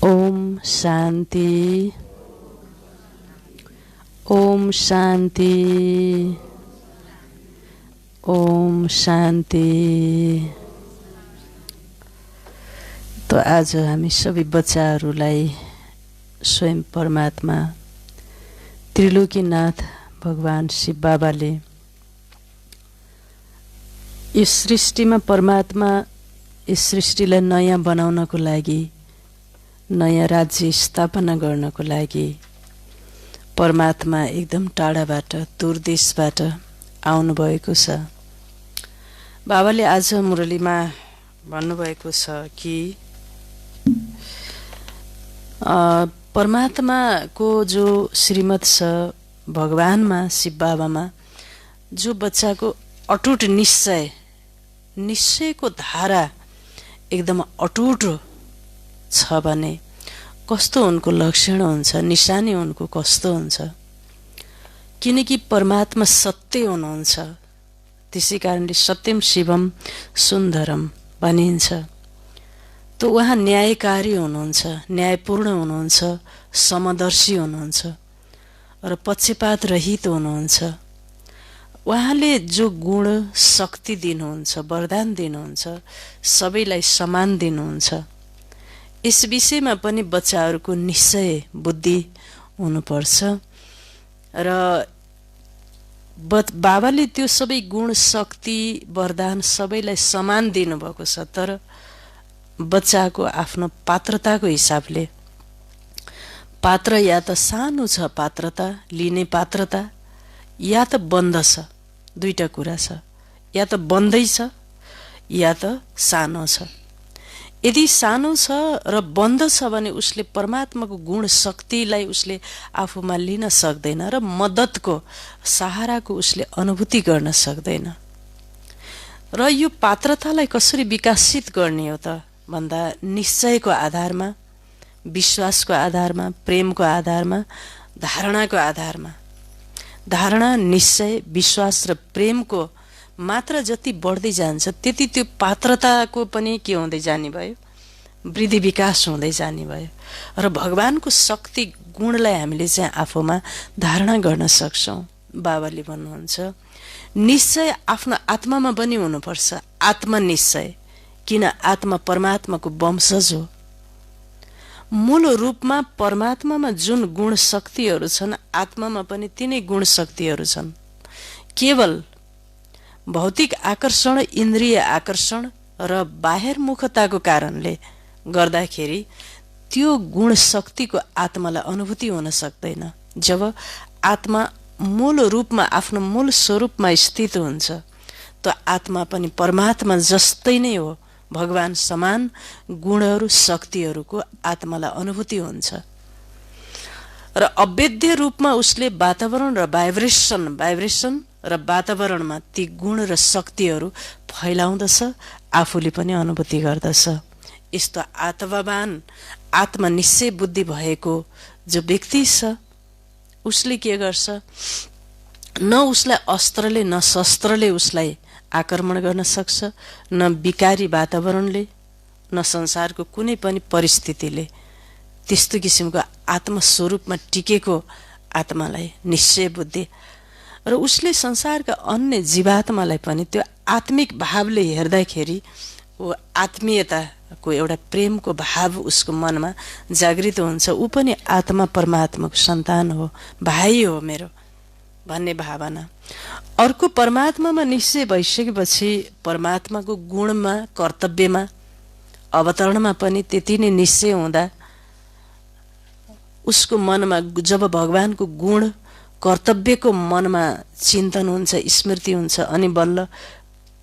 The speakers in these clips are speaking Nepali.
ओम शांति, ओम शांति, ओम शांति। तो आज हामी सबै बच्चाहरूलाई स्वयं परमात्मा त्रिलोकीनाथ भगवान शिव बाबाले यो सृष्टिमा परमात्मा यस सृष्टिलाई नयाँ बनाउनको लागि, नयाँ राज्य स्थापना गर्नको लागि परमात्मा एकदम टाढाबाट, दूर देशबाट आउनुभएको छ। बाबाले आज मुरलीमा भन्नुभएको छ कि परमात्माको जो श्रीमत छ भगवानमा, शिव बाबामा, जो बच्चाको अटुट निश्चयको धारा एकदम अटुट छ भने कस्तो उनको लक्षण हुन्छ, निशानी उनको कस्तो हुन्छ। किनकि परमात्मा सत्य हुनुहुन्छ, त्यसै कारणले सत्यम शिवम सुन्दरम भनिन्छ। तो उहाँ न्यायकारी हुनुहुन्छ, न्यायपूर्ण हुनुहुन्छ, समदर्शी हुनुहुन्छ र पक्षपात रहित हुनुहुन्छ। उहाँले जो गुण शक्ति दिनुहुन्छ, वरदान दिनुहुन्छ, सबैलाई समान दिनुहुन्छ। यस विषयमा पनि बच्चाहरूको निश्चय बुद्धि हुनुपर्छ र बाबाले त्यो सबै गुण शक्ति वरदान सबैलाई समान दिनुभएको छ। तर बच्चाको आफ्नो पात्रताको हिसाबले, पात्र या त सानो छ पात्रता, लिने पात्रता, या त बन्द छ। दुईटा कुरा छ, या त बन्दै छ या त सानो छ। यदि सानो छ र बन्द छ भने उसले परमात्माको गुण शक्तिलाई उसले आफूमा लिन सक्दैन र मद्दतको सहाराको उसले अनुभूति गर्न सक्दैन। र यो पात्रतालाई कसरी विकसित गर्ने हो त भन्दा निश्चयको आधारमा, विश्वासको आधारमा, प्रेमको आधारमा, धारणाको आधारमा। धारणा, निश्चय, विश्वास र प्रेमको मात्रा जति बढ्दै जान्छ त्यति त्यो पात्रताको पनि के हुँदै जाने भयो, वृद्धि विकास हुँदै जाने भयो र भगवानको शक्ति गुणलाई हामीले चाहिँ आफूमा धारणा गर्न सक्छौँ। बाबाले भन्नुहुन्छ निश्चय आफ्नो आत्मामा पनि हुनुपर्छ, आत्मनिश्चय। किन? आत्मा परमात्माको वंशज हो। मूल रूपमा परमात्मामा जुन गुण शक्तिहरू छन्, आत्मामा पनि तिनै गुण शक्तिहरू छन्। केवल भौतिक आकर्षण, इन्द्रिय आकर्षण र बाहिरमुखताको कारणले गर्दाखेरि त्यो गुण शक्तिको आत्मालाई अनुभूति हुन सक्दैन। जब आत्मा मूल रूपमा आफ्नो मूल स्वरूपमा स्थित हुन्छ त आत्मा पनि परमात्मा जस्तै नै हो। भगवान समान गुणहरू शक्तिहरूको आत्मालाई अनुभूति हुन्छ र अवेद्य रूपमा उसले वातावरण र भाइब्रेसन र वातावरणमा ती गुण र शक्तिहरू फैलाउँदछ, आफूले पनि अनुभूति गर्दछ। यस्तो आत्मवान, आत्मनिश्चय बुद्धि भएको जो व्यक्ति छ उसले के गर्छ? न उसलाई अस्त्रले न शस्त्रले उसलाई आक्रमण गर्न सक्छ, न विकारी वातावरणले, न संसारको कुनै पनि परिस्थितिले त्यस्तो किसिमको आत्मस्वरूपमा टिकेको आत्मालाई निश्चय बुद्धि। र उसले संसारका अन्य जीवात्मालाई पनि त्यो आत्मिक भावले हेर्दाखेरि ऊ आत्मीयताको एउटा प्रेमको भाव उसको मनमा जागृत हुन्छ। ऊ पनि आत्मा परमात्माको सन्तान हो, भाइ हो मेरो भन्ने भावना। अर्को परमात्मामा निश्चय भइसकेपछि परमात्माको गुणमा, कर्तव्यमा, अवतरणमा पनि त्यति नै निश्चय हुँदा उसको मनमा जब भगवानको गुण कर्तव्यको मनमा चिन्तन हुन्छ, स्मृति हुन्छ, अनि बल्ल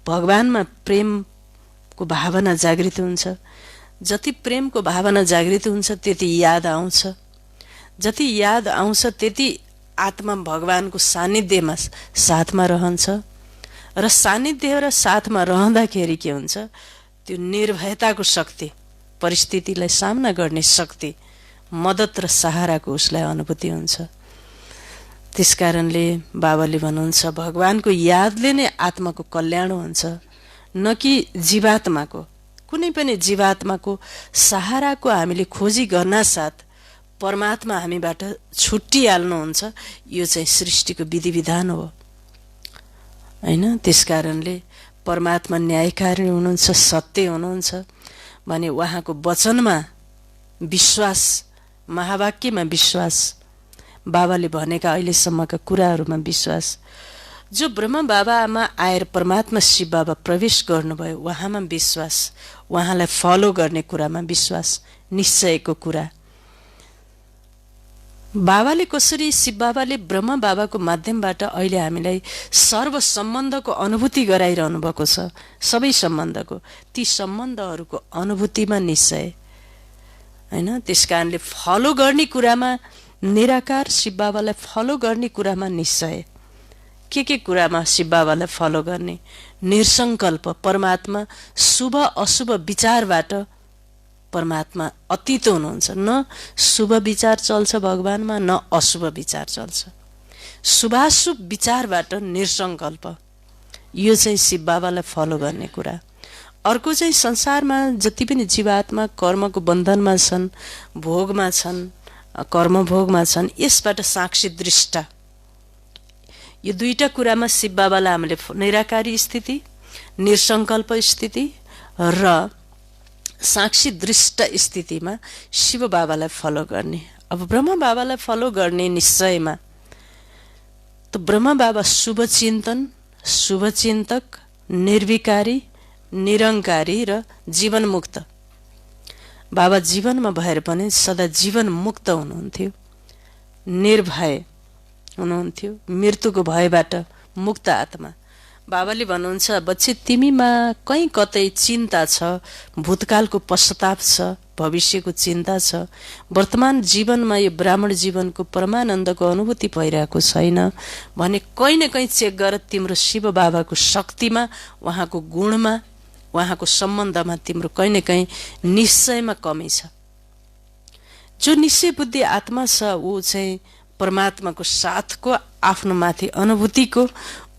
भगवानमा प्रेमको भावना जागृत हुन्छ। जति प्रेमको भावना जागृत हुन्छ त्यति याद आउँछ, जति याद आउँछ त्यति आत्मा भगवानको सानिध्यमा साथमा रहन्छ र सानिध्य र साथमा रहँदाखेरि के हुन्छ? त्यो निर्भयताको शक्ति, परिस्थितिलाई सामना गर्ने शक्ति, मद्दत र सहाराको उसलाई अनुभूति हुन्छ। त्यसकारणले बाबाले भन्नुहुन्छ भगवानको यादले नै आत्माको कल्याण हुन्छ, न कि जीवात्माको। कुनै पनि जीवात्माको सहाराको हामीले खोजी गर्नासाथ परमात्मा हामीबाट छुट्टिहाल्नुहुन्छ। यो चाहिँ सृष्टिको विधि विधान हो हैन। त्यसकारणले परमात्मा न्यायकारी हुनुहुन्छ, सत्य हुनुहुन्छ भने उहाँको वचनमा विश्वास, महावाक्यमा विश्वास, बाबाले भनेका अहिलेसम्मका कुराहरूमा विश्वास, जो ब्रह्म बाबामा आएर परमात्मा शिव बाबा प्रवेश गर्नुभयो उहाँमा विश्वास, उहाँलाई फलो गर्ने कुरामा विश्वास, निश्चयको कुरा। बाबाले कसरी, शिव बाबाले ब्रह्म बाबाको माध्यमबाट अहिले हामीलाई सर्व सम्बन्धको अनुभूति गराइरहनु भएको छ, सबै सम्बन्धको, ती सम्बन्धहरूको अनुभूतिमा निश्चय हैन। त्यसकारणले फलो गर्ने कुरामा निराकार, शिव बाबालाई फलो गर्ने कुरामा निश्चय। के कुरामा शिव बाबालाई फलो गर्ने? निसङ्कल्प, परमात्मा शुभ अशुभ विचारबाट परमात्मा अतीत हुनुहुन्छ। न शुभ विचार चल्छ भगवानमा, न अशुभ विचार चल्छ। शुभाशुभ विचारबाट निसङ्कल्प, यो चाहिँ शिव बाबालाई फलो गर्ने कुरा। अर्को चाहिँ संसारमा जति पनि जीवात्मा कर्मको बन्धनमा छन्, भोगमा छन्, कर्मभोगमा छन्, यसबाट साक्षी दृष्टा, यो दुईटा कुरामा शिव बाबालाई हामीले निराकारी स्थिति, निसङ्कल्प स्थिति र साक्षी दृष्ट स्थितिमा शिव बाबालाई फलो गर्ने। अब ब्रह्म बाबालाई फलो गर्ने निश्चयमा त ब्रह्म बाबा शुभ चिन्तन, शुभचिन्तक, निर्विकारी, निरङ्कारी र जीवन मुक्त। बाबा जीवनमा भएर पनि सदा जीवन मुक्त हुनुहुन्थ्यो, निर्भय हुनुहुन्थ्यो, मृत्युको भयबाट मुक्त आत्मा। बाबाले भन्नुहुन्छ, बच्चे तिमीमा कहीँ कतै चिन्ता छ, भूतकालको पश्चाताप छ, भविष्यको चिन्ता छ, वर्तमान जीवनमा यो ब्राह्मण जीवनको परमानन्दको अनुभूति भइरहेको छैन भने कहीँ न कहीँ चेक गर, तिम्रो शिव बाबाको शक्तिमा, उहाँको गुणमा, उहाँको सम्बन्धमा तिम्रो कहीँ न कहीँ निश्चयमा कमी छ। जो निश्चय बुद्धि आत्मा छ ऊ चाहिँ परमात्माको साथको, आफ्नो माथि अनुभूतिको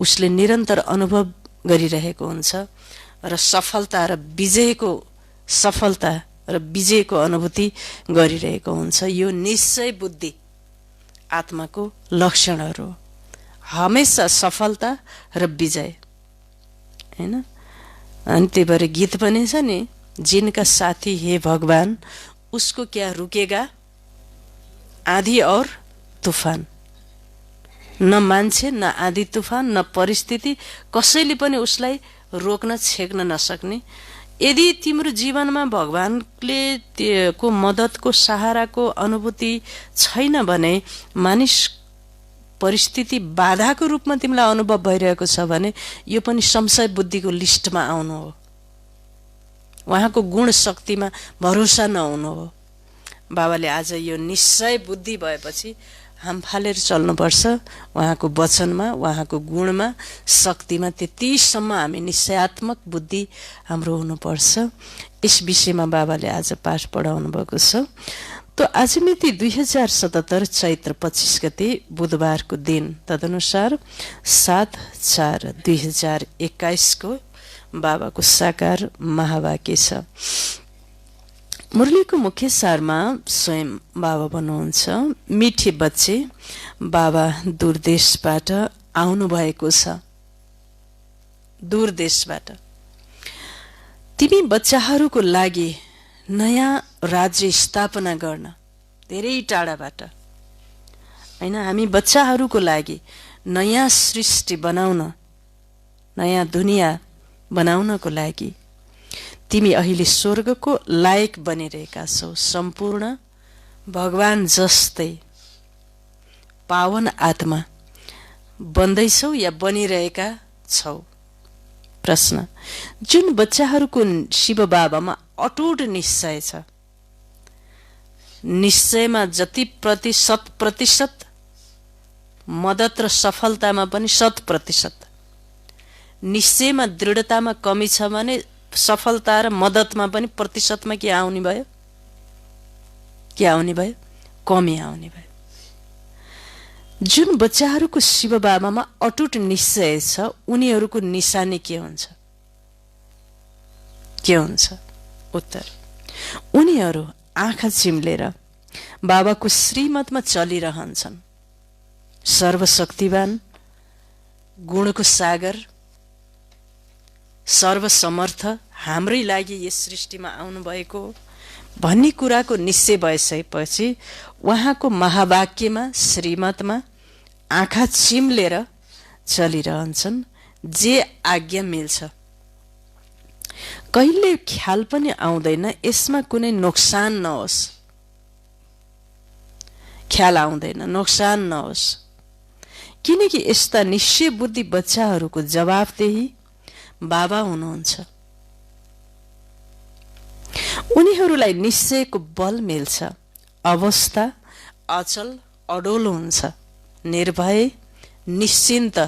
उसले निरन्तर अनुभव गरिरहेको हुन्छ र सफलता र विजयको अनुभूति गरिरहेको हुन्छ। यो निश्चय बुद्धि आत्माको लक्षणहरू हो, हमेशा सफलता र विजय हैन। अनि त्यही भएर गीत पनि छ नि, जिनका साथी हे भगवान उसको क्या रुकेगा आधी और तूफान। न मान्छे, न आधी तूफान, न परिस्थिति, कसैले पनि उसलाई रोक्न छेक्न नसक्ने। यदि तिम्रो जीवनमा भगवानले को मद्दतको, सहाराको अनुभूति छैन भने, मानिस परिस्थिति बाधाको रूपमा तिमीलाई अनुभव भइरहेको छ भने यो पनि संशय बुद्धिको लिस्टमा आउनु हो, उहाँको गुण शक्तिमा भरोसा नहुनु हो। बाबाले आज यो निश्चय बुद्धि भएपछि हाम फालेर चल्नुपर्छ, उहाँको वचनमा, उहाँको गुणमा, शक्तिमा, त्यतिसम्म हामी निश्चयात्मक बुद्धि हाम्रो हुनुपर्छ। यस विषयमा बाबाले आज पाठ पढाउनु भएको छ। तो आज मिति 2077 चैत्र 25 गते बुधबारको दिन, तदनुसार 7/4/2021 को बाबाको साकार महावाक्य छ। मुरलीको मुख्य सारमा स्वयं बाबा भन्नुहुन्छ, मिठे बच्चे, बाबा दूरदेशबाट आउनु भएको छ। दूरदेशबाट तिमी बच्चाहरूको लागि नयाँ राज्य स्थापना गर्न, धेरै टाढाबाट हैन, हामी बच्चाहरूको लागि नयाँ सृष्टि बनाउन, नयाँ दुनिया बनाउनको लागि तिमी अहिले स्वर्गको लायक बनिरहेका छौ। सम्पूर्ण भगवान जस्तै पावन आत्मा बन्दैछौ या बनिरहेका छौ। प्रश्न, जुन बच्चाहरूको शिव बाबामा अटुट निश्चय छ, निश्चयमा जति 100% मद्दत र सफलतामा पनि 100%, निश्चयमा दृढतामा कमी छ भने सफलता र मद्दतमा पनि प्रतिशतमा के आउने भयो? कमी आउने भयो। जुन बच्चाहरूको शिव बाबामा अटुट निश्चय छ उनीहरूको निशानी के हुन्छ? उत्तर, उनीहरू आँखा चिम्लेर बाबाको श्रीमतमा चलिरहन्छन्। सर्वशक्तिवान, गुणको सागर, सर्वसमर्थ हाम्रै लागि यस सृष्टिमा आउनुभएको भन्ने कुराको निश्चय भइसकेपछि उहाँको महावाक्यमा, श्रीमतमा आँखा चिम्लेर चलिरहन्छन्। जे आज्ञा मिल्छ, कहिले ख्याल पनि आउँदैन यसमा कुनै नोक्सान नहोस्, ख्याल आउँदैन नोक्सान नहोस्, किनकि यस्ता निश्चय बुद्धि बच्चाहरूको जवाफदेही बाबा हुनुहुन्छ। उनीहरूलाई निश्चयको बल मिल्छ, अवस्था अचल अडोल हुन्छ, निर्भय निश्चिन्त,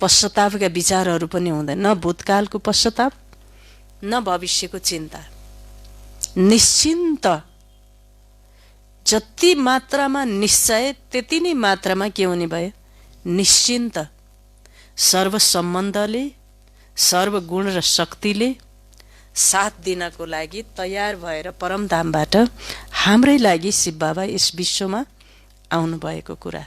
पश्चातापका विचारहरू पनि हुँदैन, न भूतकालको पश्चाताप न भविष्यको चिन्ता, निश्चिन्त। जति मात्रामा निश्चय त्यति नै मात्रामा के हुने भयो, निश्चिन्त। सर्व सम्बन्धले, सर्वगुण र शक्तिले साथ दिनको लागि तयार भएर परमधामबाट हाम्रै लागि शिव बाबा यस विश्वमा आउनुभएको कुरा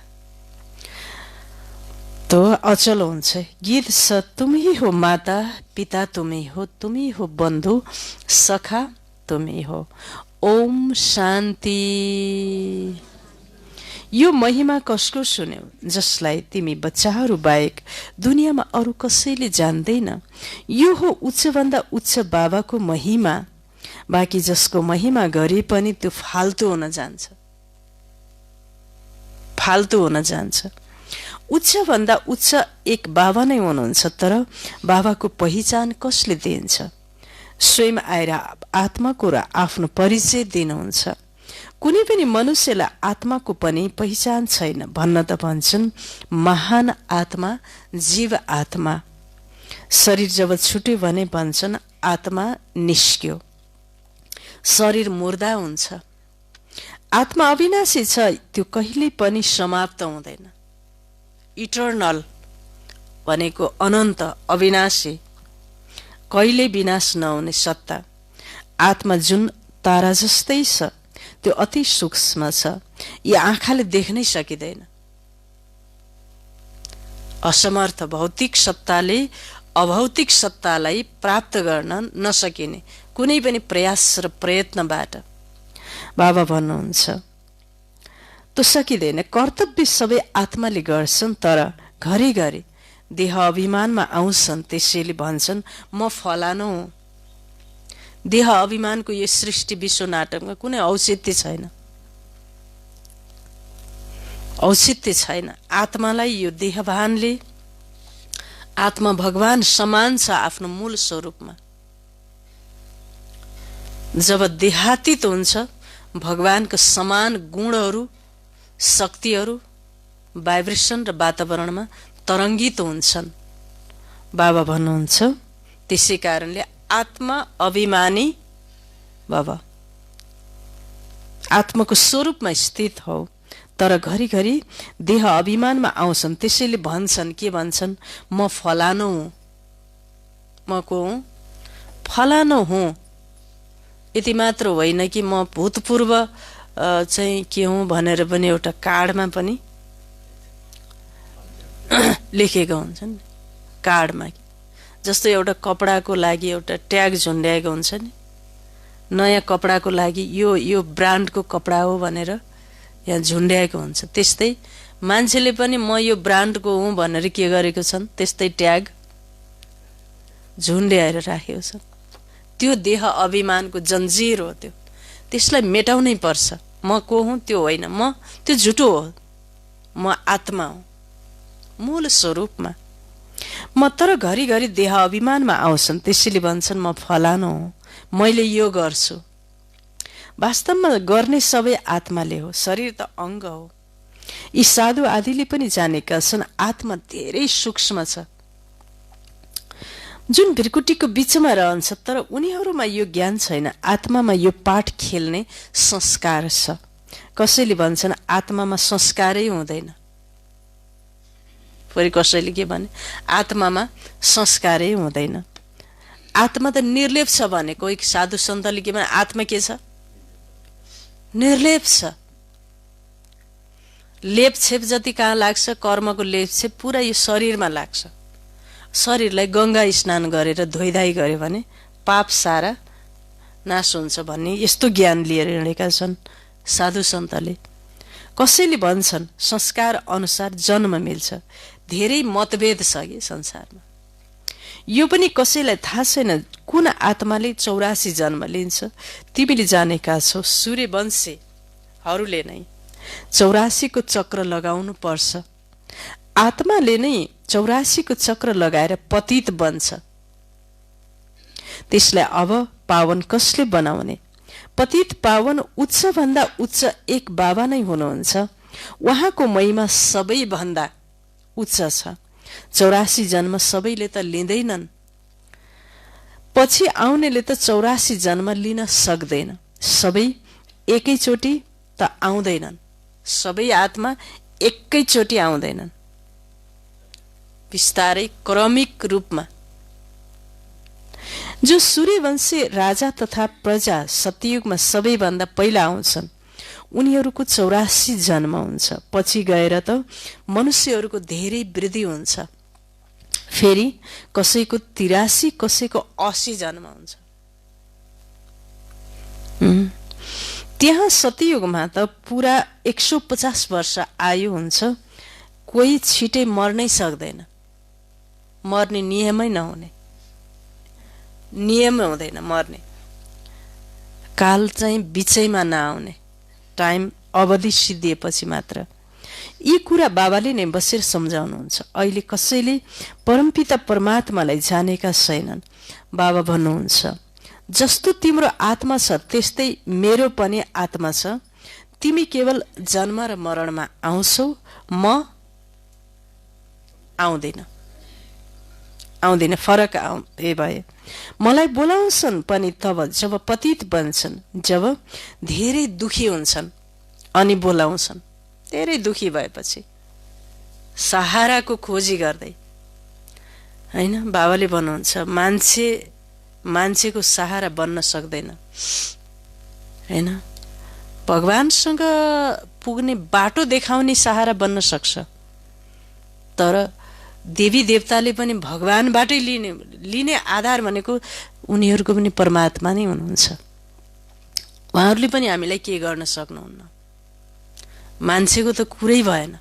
तो अचल हुन्छ। गीत छ, तुमी हो माता पिता, तुमी हो बन्धु सखा, तुमी हो। ओम शान्ति। यो महिमा कसको सुन्यौ, जसलाई तिमी बच्चाहरू बाहेक दुनियाँमा अरू कसैले जान्दैन। यो हो उच्चभन्दा उच्च बाबाको महिमा, बाँकी जसको महिमा गरे पनि त्यो फाल्तु हुन जान्छ, फाल्तु हुन जान्छ। उच्चभन्दा उच्च एक बाबा नै हुनुहुन्छ, तर बाबाको पहिचान कसले दिन्छ? स्वयं आएर आत्माको र आफ्नो परिचय दिनुहुन्छ। कुनै पनि मनुष्यलाई आत्माको पनि पहिचान छैन। भन्न त भन्छन् महान आत्मा, जीव आत्मा। शरीर जब छुट्यो भने भन्छन् आत्मा निस्क्यो, शरीर मुर्दा हुन्छ। आत्मा अविनाशी छ, त्यो कहिले पनि समाप्त हुँदैन। इटर्नल भनेको अनन्त, अविनाशी, कहिले विनाश नहुने सत्ता। आत्मा जुन तारा जस्तै छ, त्यो अति सूक्ष्म छ, यो आँखाले देख्नै सकिँदैन। असमर्थ भौतिक सत्ताले अभौतिक सत्तालाई प्राप्त गर्न नसकिने कुनै पनि प्रयास र प्रयत्नबाट बाबा भन्नुहुन्छ त्यो सकिँदैन। कर्तव्य सबै आत्माले गर्छन्, तर घरिघरि देह अभिमानमा आउँछन्। त्यसैले भन्छन् म फलानु हुँ। देह अभिमानको यो सृष्टि विश्व नाटकमा कुनै औचित्य छैन, औचित्य छैन। आत्मालाई यो देहभानले, आत्मा भगवान समान छ आफ्नो मूल स्वरूपमा। जब देहातीत हुन्छ, भगवानको समान गुणहरू, शक्तिहरू भाइब्रेसन र वातावरणमा तरङ्गित हुन्छन्। बाबा भन्नुहुन्छ त्यसै कारणले आत्मा अभिमानी बाबा आत्माको स्वरूपमा स्थित हो, तर घरिघरि देह अभिमानमा आउँछन्। त्यसैले भन्छन्, के भन्छन्? म फलानु हुँ, म को हुँ? फलानु हुँ। यति मात्र होइन कि म भूतपूर्व चाहिँ के हुँ भनेर पनि एउटा कार्डमा पनि लेखेको हुन्छन्। कार्डमा जस्तो एउटा कपडाको लागि एउटा ट्याग झुन्ड्याएको हुन्छ नि, नयाँ कपडाको लागि यो ब्रान्डको कपडा हो भनेर यहाँ झुन्ड्याएको हुन्छ। त्यस्तै मान्छेले पनि म यो ब्रान्डको हुँ भनेर के गरेको छन्, त्यस्तै ट्याग झुन्ड्याएर राखेको छ। त्यो देह अभिमानको जन्जिर हो, त्यसलाई मेटाउनै पर्छ। म को हुँ त्यो होइन, म त्यो झुटो हो, म आत्मा हुँ मूल स्वरूपमा। म तर घरिघरि देह अभिमानमा आउँछन्। त्यसैले भन्छन् म फलानु हुँ, मैले यो गर्छु। वास्तवमा गर्ने सबै आत्माले हो, शरीर त अङ्ग हो। यी साधु आदिले पनि जानेका छन् आत्मा धेरै सूक्ष्म छ, जुन भृकुटीको बीचमा रहन्छ, तर उनीहरूमा यो ज्ञान छैन। आत्मामा यो पाठ खेल्ने संस्कार छ। कसैले भन्छन् आत्मामा संस्कारै हुँदैन, फेरि कसैले के भने आत्मामा संस्कारै हुँदैन। आत्मा त निर्लेप छ भने कोही साधु सन्तले के भने आत्मा के छ? निर्लेप छ। लेपछेप जति कहाँ लाग्छ, कर्मको लेपछेप पुरा यो शरीरमा लाग्छ। शरीरलाई गंगा स्नान गरेर धोइधाइ गर्यो भने पाप सारा नाश हुन्छ भन्ने यस्तो ज्ञान लिएर हिँडेका छन् साधु सन्तले। कसैले भन्छन् संस्कार अनुसार जन्म मिल्छ। धेरै मतभेद छ कि संसारमा। यो पनि कसैलाई थाहा छैन कुन आत्माले 84 जन्म लिन्छ। तिमीले जानेका छौ सूर्यवंशीहरूले नै 84 को चक्र लगाउनु पर्छ। आत्माले नै 84 को चक्र लगाएर पतित बन्छ। त्यसलाई अब पावन कसले बनाउने? पतित पावन उच्च भन्दा उच्च एक बाबा नै हुनुहुन्छ। उहाँको महिमा सबैभन्दा उच्च छ। 84 जन्म सबैले त लिँदैनन्। पछि आउनेले त 84 जन्म लिन सक्दैन। सबै एकैचोटि त आउँदैनन्। सबै आत्मा एकैचोटि आउँदैनन्। बिस्तारै क्रमिक रूपमा। जो सूर्यवंशी राजा तथा प्रजा सतयुगमा सबैभन्दा पहिला आउँछन् उनीहरूको 84 जन्म हुन्छ। पछि गएर त मनुष्यहरूको धेरै वृद्धि हुन्छ। फेरि कसैको 83, कसैको 80 जन्म हुन्छ। त्यहाँ सतयुगमा त पुरा 150 वर्ष आयु हुन्छ। कोही छिटै मर्नै सक्दैन। मर्ने नियमै नहुने, नियम हुँदैन मर्ने। काल चाहिँ बिचैमा नआउने, टाइम अवधि सिद्धिएपछि मात्र। यी कुरा बाबाले नै बसेर सम्झाउनुहुन्छ। अहिले कसैले परमपिता परमात्मालाई जानेका छैनन्। बाबा भन्नुहुन्छ जस्तो तिम्रो आत्मा छ त्यस्तै मेरो पनि आत्मा छ। तिमी केवल जन्म र मरणमा आउँछौ, म आउँदिन। फरक भए। मलाई बोलाउँछन् पनि तब जब पतित बन्छन्, जब धेरै दुखी हुन्छन् अनि बोलाउँछन्। धेरै दुखी भएपछि सहाराको खोजी गर्दै, हैन? बाबाले भन्नुहुन्छ मान्छेको सहारा बन्न सक्दैन, हैन? भगवानसँग पुग्ने बाटो देखाउने सहारा बन्न सक्छ। तर देवी देवताले पनि भगवानबाटै लिने आधार भनेको उनीहरूको पनि परमात्मा नै हुनुहुन्छ। उहाँहरूले पनि हामीलाई के गर्न सक्नुहुन्न। मान्छेको त कुरै भएन।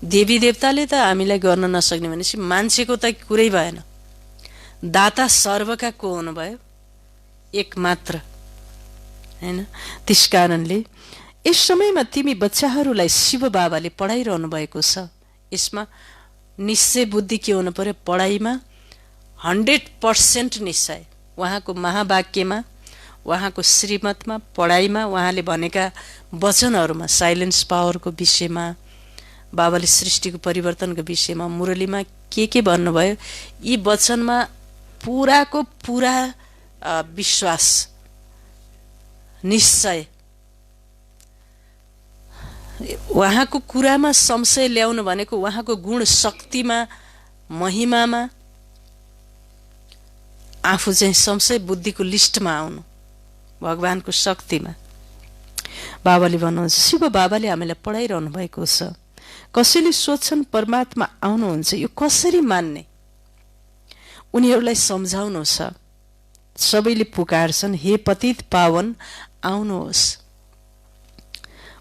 देवी देवताले त हामीलाई गर्न नसक्ने भनेपछि मान्छेको त कुरै भएन। दाता सर्वका को हुनुभयो? एक मात्र, हैन? त्यसकारणले यस समयमा तिमी बच्चाहरूलाई शिव बाबाले पढाइरहनु भएको छ। यसमा निश्चय बुद्धि के हुनु पर्यो? पढाइमा 100% निश्चय। उहाँको महावाक्यमा, उहाँको श्रीमतमा, पढाइमा, उहाँले भनेका वचनहरूमा, साइलेन्स पावरको विषयमा, बाबाले सृष्टिको परिवर्तनको विषयमा, मुरलीमा के भन्नुभयो, यी वचनमा पुराको पुरा विश्वास, निश्चय। उहाँको कुरामा संशय ल्याउनु भनेको उहाँको गुण शक्तिमा, महिमामा आफू चाहिँ संशय बुद्धिको लिस्टमा आउनु, भगवानको शक्तिमा। बाबाले भन्नुहुन्छ, शिव बाबाले हामीलाई पढाइरहनु भएको छ। कसैले सोध्छन् परमात्मा आउनुहुन्छ, यो कसरी मान्ने? उनीहरूलाई सम्झाउनु छ। सबैले पुकारछन्, हे पतित पावन आउनुहोस्।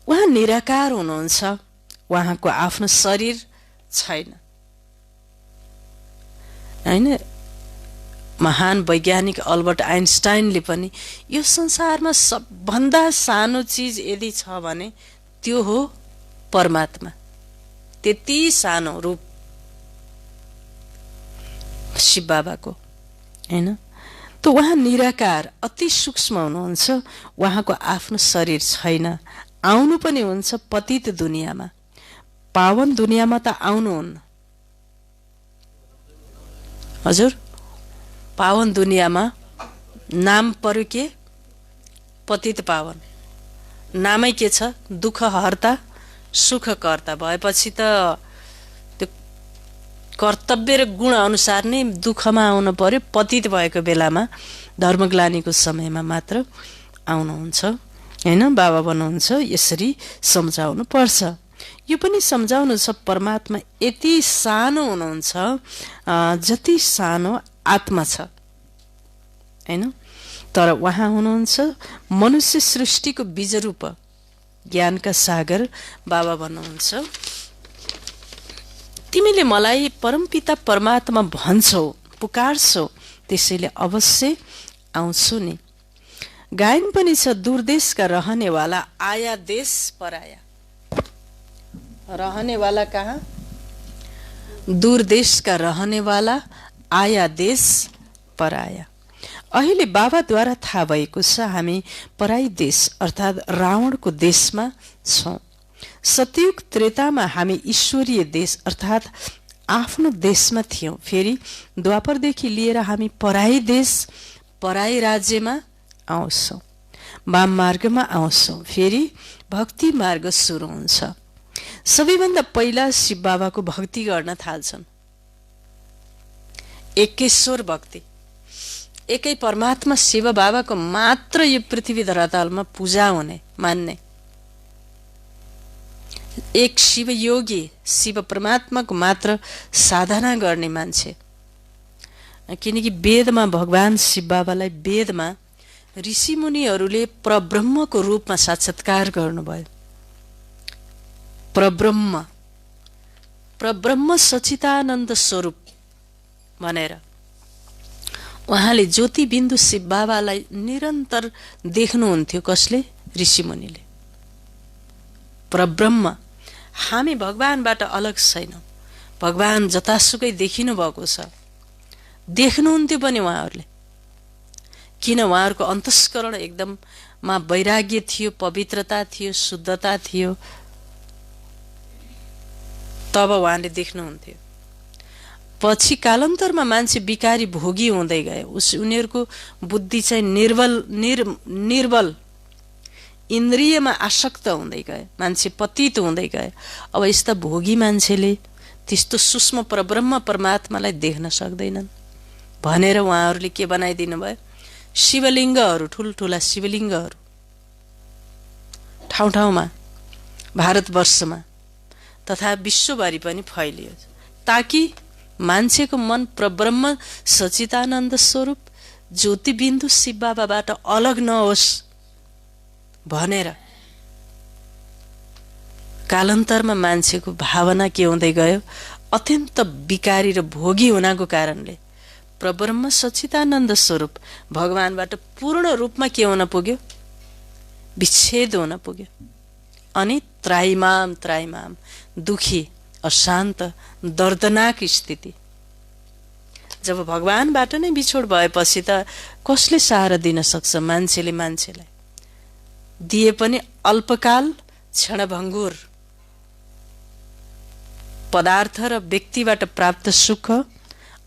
उहाँ निराकार हुनुहुन्छ। उहाँको आफ्नो शरीर छैन, हैन? महान वैज्ञानिक अल्बर्ट आइन्स्टाइनले पनि यो संसारमा सबभन्दा सानो चीज यदि छ भने त्यो हो परमात्मा। त्यति सानो रूप शिव बाबाको, हैन? त उहाँ निराकार, अति सूक्ष्म हुनुहुन्छ। उहाँको आफ्नो शरीर छैन। आउनु पनि हुन्छ पतित दुनियाँमा। पावन दुनियाँमा त आउनुहुन्न। हजुर, पावन दुनियाँमा नाम पर्यो के? पतित पावन। नामै के छ? दुःख हर्ता सुख कर्ता। भएपछि त त्यो कर्तव्य र गुण अनुसार नै दुःखमा आउनु पर्यो। पतित भएको बेलामा धर्मग्लानीको समयमा मात्र आउनुहुन्छ हैन, बाबा भन्नुहुन्छ यसरी सम्झाउनु पर्छ। यो पनि सम्झाउनु छ परमात्मा यति सानो हुनुहुन्छ जति सानो आत्मा छ हैन, तर उहाँ हुनुहुन्छ मनुष्य सृष्टिको बीजरूप ज्ञानका सागर। बाबा भन्नुहुन्छ तिमीले मलाई परमपिता परमात्मा भन्छौ, पुकार्छौ, त्यसैले अवश्य आउँछु नि। गायन पनि छ दूरदेशका रहनेवाला आया देश पराया। रहनेवाला कहाँ? दूर देश का रहनेवाला आया देश पराया। अहिले बाबाद्वारा थाहा भएको छ हामी पराई देश अर्थात् रावणको देशमा छौं। सतयुग त्रेतामा हामी ईश्वरीय देश अर्थात् आफ्नो देशमा थियौं। फेरि द्वापरदेखि लिएर हामी पराई देश पराई राज्यमा आउँछौं, वाम मार्गमा आउँछौं। फेरि भक्ति मार्ग सुरु हुन्छ। सबैभन्दा पहिला शिव बाबाको भक्ति गर्न थाल्छन्। एकेश्वर भक्ति, एकै परमात्मा शिव बाबाको मात्र यो पृथ्वी धरातलमा पूजा हुने मान्ने, एक शिव योगी शिव परमात्माको मात्र साधना गर्ने मान्छे। किनकि वेदमा भगवान शिव बाबालाई वेदमा ऋषि मुनिहरूले परब्रह्मको रूपमा साक्षात्कार गर्नुभयो। परब्रह्म, परब्रह्म सच्चिदानन्द स्वरूप भनेर उहाँले ज्योति बिन्दु शिव बाबालाई निरन्तर देख्नुहुन्थ्यो। कसले? ऋषि मुनिले। परब्रह्म, हामी भगवानबाट अलग छैनौं। भगवान जतासुकै देखिनु भएको छ, देख्नुहुन्थ्यो पनि उहाँहरूले। किन? उहाँहरूको अन्तस्करण एकदममा वैराग्य थियो, पवित्रता थियो, शुद्धता थियो। तब उहाँले देख्नुहुन्थ्यो। पछि कालान्तरमा मान्छे विकारी भोगी हुँदै गए। उनीहरूको बुद्धि चाहिँ निर्बल इन्द्रियमा आसक्त हुँदै गए, मान्छे पतित हुँदै गए। अब यस्ता भोगी मान्छेले त्यस्तो सूक्ष्म परब्रह्म परमात्मालाई देख्न सक्दैनन् भनेर उहाँहरूले के बनाइदिनु भयो? शिवलिङ्गहरू, ठुल्ठुला शिवलिङ्गहरू ठाउँ ठाउँमा भारतवर्षमा तथा विश्वभरि पनि फैलियो, ताकि मान्छेको मन परब्रह्म सच्चिदानन्द स्वरूप ज्योति बिन्दु शिव बाबाबाट अलग नहोस् भनेर। कालान्तरमा मान्छेको भावना के हुँदै गयो? अत्यन्त विकारी र भोगी हुनाको कारणले परब्रह्म सच्चिदानन्द स्वरूप भगवानबाट पूर्ण रूपमा के हुन पुग्यो? विच्छेद हुन पुग्यो। अनि त्राइमाम त्राइमाम, दुखी, अशान्त, दर्दनाक स्थिति। जब भगवानबाट नै बिछोड भएपछि त कसले सहारा दिन सक्छ? मान्छेले मान्छेलाई दिए पनि अल्पकाल क्षणभङ्गुर पदार्थ र व्यक्तिबाट प्राप्त सुख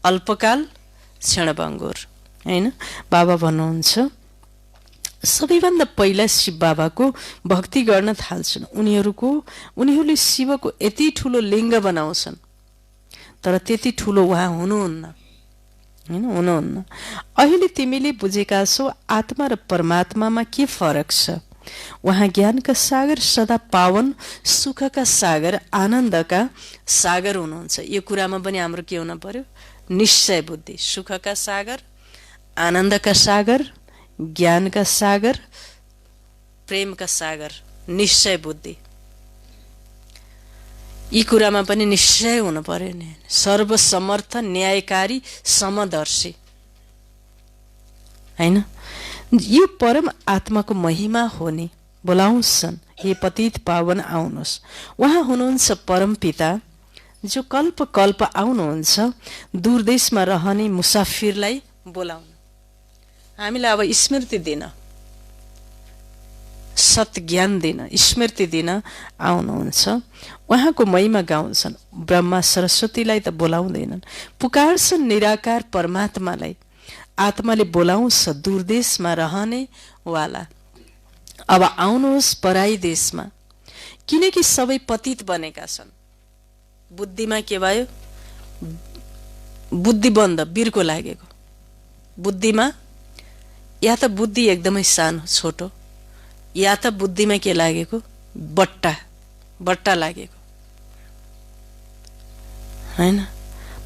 अल्पकाल क्षणभङ्गुर हैन। बाबा भन्नुहुन्छ सबैभन्दा पहिला शिव बाबाको भक्ति गर्न थाल्छन्। उनीहरूले शिवको यति ठुलो लिङ्ग बनाउँछन्, तर त्यति ठुलो उहाँ हुनुहुन्न हैन, हुनुहुन्न। अहिले तिमीले बुझेका छौ आत्मा र परमात्मामा के फरक छ। उहाँ ज्ञानका सागर, सदा पावन, सुखका सागर, आनन्दका सागर हुनुहुन्छ। यो कुरामा पनि हाम्रो के हुन पर्यो? निश्चय बुद्धि। सुखका सागर, आनन्दका सागर, ज्ञानका सागर, प्रेमका सागर, निश्चय बुद्धि। यी कुरामा पनि निश्चय हुनु पर्यो नि। सर्वसमर्थ, न्यायकारी, समदर्शी हैन। यो परम आत्माको महिमा हो नि। बोलाउँछन्, हे पतित पावन आउनुहोस्। उहाँ हुनुहुन्छ परम पिता, जो कल्प कल्प आउनुहुन्छ दूरदेशमा रहने मुसाफिरलाई बोलाउन, हामीलाई अब स्मृति दिन, सत ज्ञान दिन, स्मृति दिन आउनुहुन्छ। उहाँको महिमा गाउँछन्। ब्रह्मा सरस्वतीलाई त बोलाउँदैनन्, पुकार्छन् निराकार परमात्मालाई। आत्माले बोलाउँछ दूरदेशमा रहने वाला, अब आउनुहोस् पराई देशमा। किनकि सबै पतित बनेका छन्। बुद्धिमा के भयो? बुद्धि बन्द बिर्को लागेको, बुद्धिमा या त बुद्धि एकदमै सानो छोटो, या त बुद्धिमा के लागेको बट्टा लागेको हैन।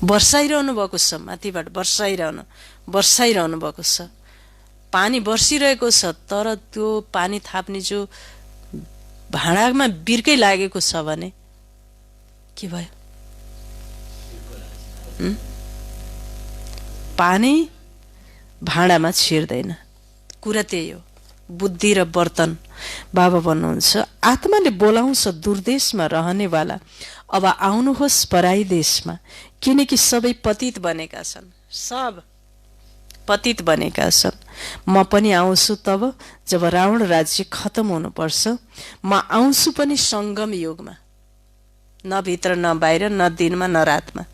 वर्षाइरहनु भएको छ, माथिबाट वर्षाइरहनु भएको छ, पानी बर्सिरहेको छ, तर त्यो पानी थाप्ने जो भाँडामा बिर्कै लागेको छ भने के भयो? पानी भाँडामा छिर्दैन। कुरा त्यही हो। बुद्धि र बर्तन बाबा भन्नुहुन्छ आत्माले बोलाउँछ दुर्देशमा रहनेवाला, अब आउनुहोस् पराई देशमा, किनकि सबै पतित बनेका छन्, सब पतित बनेका छन्। म पनि आउँछु तब जब रावण राज्य खत्तम हुनुपर्छ। म आउँछु पनि सङ्गम युगमा, न भित्र न बाहिर, न दिनमा न रातमा।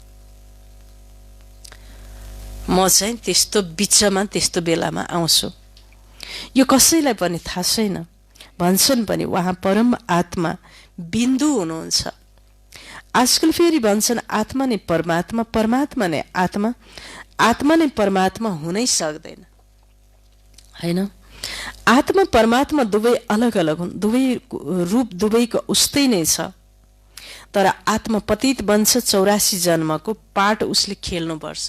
म चाहिँ त्यस्तो बिचमा त्यस्तो बेलामा आउँछु। यो कसैलाई पनि थाहा छैन। भन्छन् पनि उहाँ परम आत्मा बिन्दु हुनुहुन्छ। आजकल फेरि भन्छन् आत्मा नै परमात्मा, परमात्मा नै आत्मा, आत्मा नै परमात्मा हुनै सक्दैन हैन। आत्मा परमात्मा दुवै अलग अलग हुन्, दुवै रूप दुवैको उस्तै नै छ। तर आत्मा पतित बन्छ 84 जन्मको पाठ उसले खेल्नुपर्छ।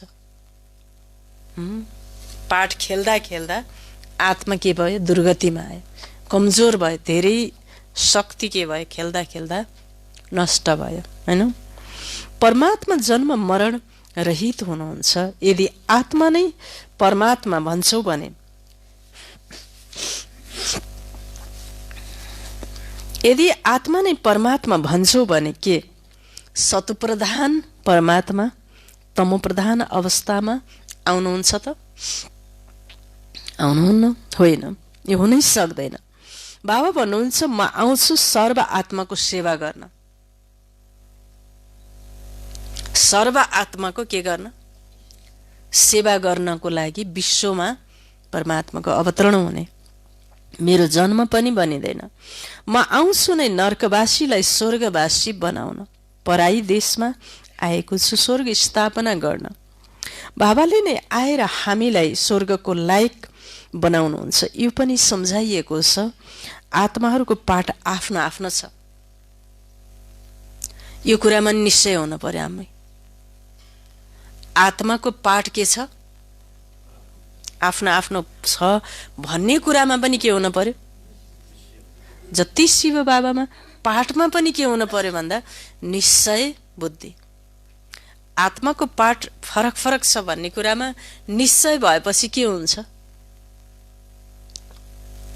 पाठ खेल्दा खेल्दा आत्मा के भयो? दुर्गतिमा आयो, कमजोर भयो, धेरै शक्ति के भयो? खेल्दा खेल्दा नष्ट भयो हैन। परमात्मा जन्म मरण रहित हुनुहुन्छ। यदि आत्मा नै परमात्मा भन्छौ भने, यदि आत्मा नै परमात्मा भन्छौ भने के सतुप्रधान परमात्मा तमोप्रधान अवस्थामा आउनुहुन्छ त? आउनुहुन्न, होइन, यो हुनै सक्दैन। बाबा भन्नुहुन्छ म आउँछु सर्व आत्माको सेवा गर्न। सर्व आत्माको के गर्न? सेवा गर्नको लागि विश्वमा परमात्माको अवतरण हुने। मेरो जन्म पनि बनिँदैन। म आउँछु नै नर्कवासीलाई स्वर्गवासी बनाउन। पराई देशमा आएको छु स्वर्ग स्थापना गर्न। बाबाले नै आएर हामीलाई स्वर्गको लायक बनाउनुहुन्छ। यो पनि सम्झाइएको छ। आत्माहरूको पाठ आफ्नो आफ्नो छ। यो कुरामा निश्चय हुन पर्यो। हामी आत्माको पाठ के छ? आफ्नो आफ्नो छ भन्ने कुरामा पनि के हुन पर्यो? जति शिव बाबामा पाठमा पनि के हुन पर्यो भन्दा निश्चय बुद्धि। आत्माको पाठ फरक फरक छ भन्ने कुरामा निश्चय भएपछि के हुन्छ?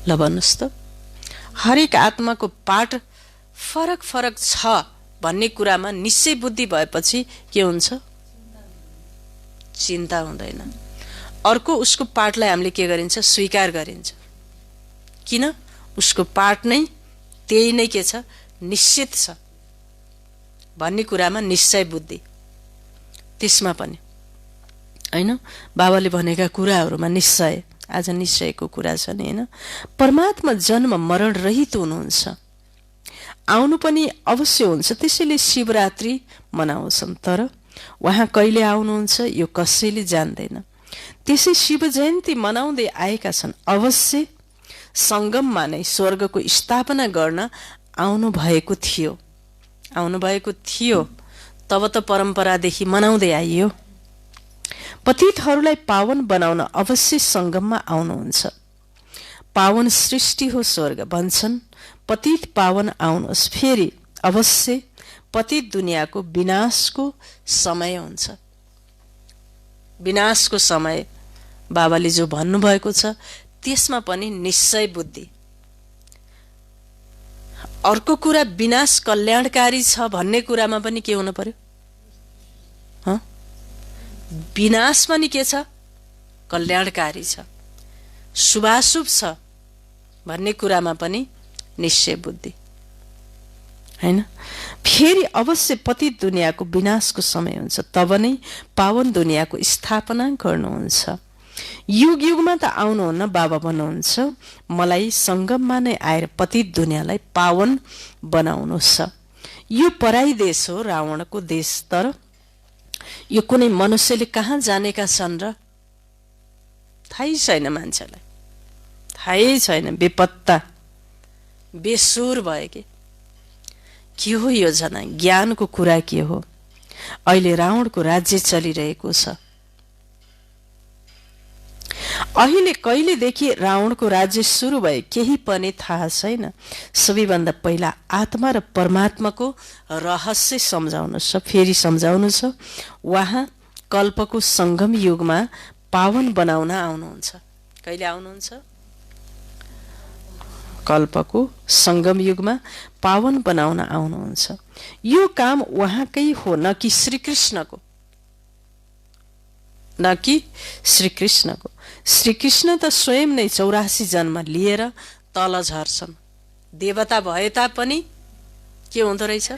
ल भन्नुहोस् त। हरेक आत्माको पाठ फरक फरक छ भन्ने कुरामा निश्चय बुद्धि भएपछि के हुन्छ? चिन्ता हुँदैन। अर्को उसको पाठलाई हामीले के गरिन्छ? स्वीकार गरिन्छ। किन? उसको पाठ नै त्यही नै के छ? निश्चित छ भन्ने कुरामा निश्चय बुद्धि। त्यसमा पनि हैन, बाबाले भनेका कुराहरूमा निश्चय, आज निश्चयको कुरा छ नि हैन। परमात्मा जन्म मरण रहित हुनुहुन्छ, आउनु पनि अवश्य हुन्छ। त्यसैले शिवरात्रि मनाउँछन्। तर उहाँ कहिले आउनुहुन्छ यो कसैले जान्दैन। त्यसै शिव जयन्ती मनाउँदै आएका छन्। अवश्य सङ्गममा नै स्वर्गको स्थापना गर्न आउनु भएको थियो। तब त परम्परादेखि मनाउँदै आइयो। पतितहरूलाई पावन बनाउन अवश्य सङ्गममा आउनुहुन्छ। पावन सृष्टि हो स्वर्ग भन्छन्। पतित पावन आउनुहोस्। फेरि अवश्य पतित दुनियाँको विनाशको समय हुन्छ। विनाशको समय बाबाले जो भन्नुभएको छ त्यसमा पनि निश्चय बुद्धि। अर्को कुरा विनाश कल्याणकारी छ भन्ने कुरामा पनि के हुन पर्यो? विनाश पनि के छ? कल्याणकारी छ, शुभाशुभ छ भन्ने कुरामा पनि निश्चय बुद्धि हैन। फेरि अवश्य पतित दुनियाँको विनाशको समय हुन्छ। तब नै पावन दुनियाँको स्थापना गर्नुहुन्छ। युग युगमा त आउनुहुन्न। बाबा भन्नुहुन्छ मलाई सङ्गममा नै आएर पतित दुनियाँलाई पावन बनाउनुहोस्। यो पराई देश हो, रावणको देश। तर यो कुनै मनुष्यले कहाँ जानेका छन् र थाहै छैन, मान्छेलाई थाहै छैन, बेपत्ता बेसुर भयो के हो योजना, ज्ञानको कुरा के हो। अहिले रावणको राज्य चलिरहेको छ। अहिले कहिलेदेखि रावणको राज्य सुरु भयो केही पनि थाहा छैन। सबैभन्दा पहिला आत्मा र परमात्माको रहस्य सम्झाउनु छ, फेरि सम्झाउनु छ। उहाँ कल्पको संगम युगमा पावन बनाउन आउनुहुन्छ। कहिले आउनुहुन्छ? कल्पको संगम युगमा पावन बनाउन आउनुहुन्छ। यो काम उहाँकै हो, न कि श्रीकृष्णको, न कि श्रीकृष्णको। श्रीकृष्ण त स्वयं नै 84 जन्म लिएर तल झर्छन्। देवता भए तापनि के हुँदो रहेछ?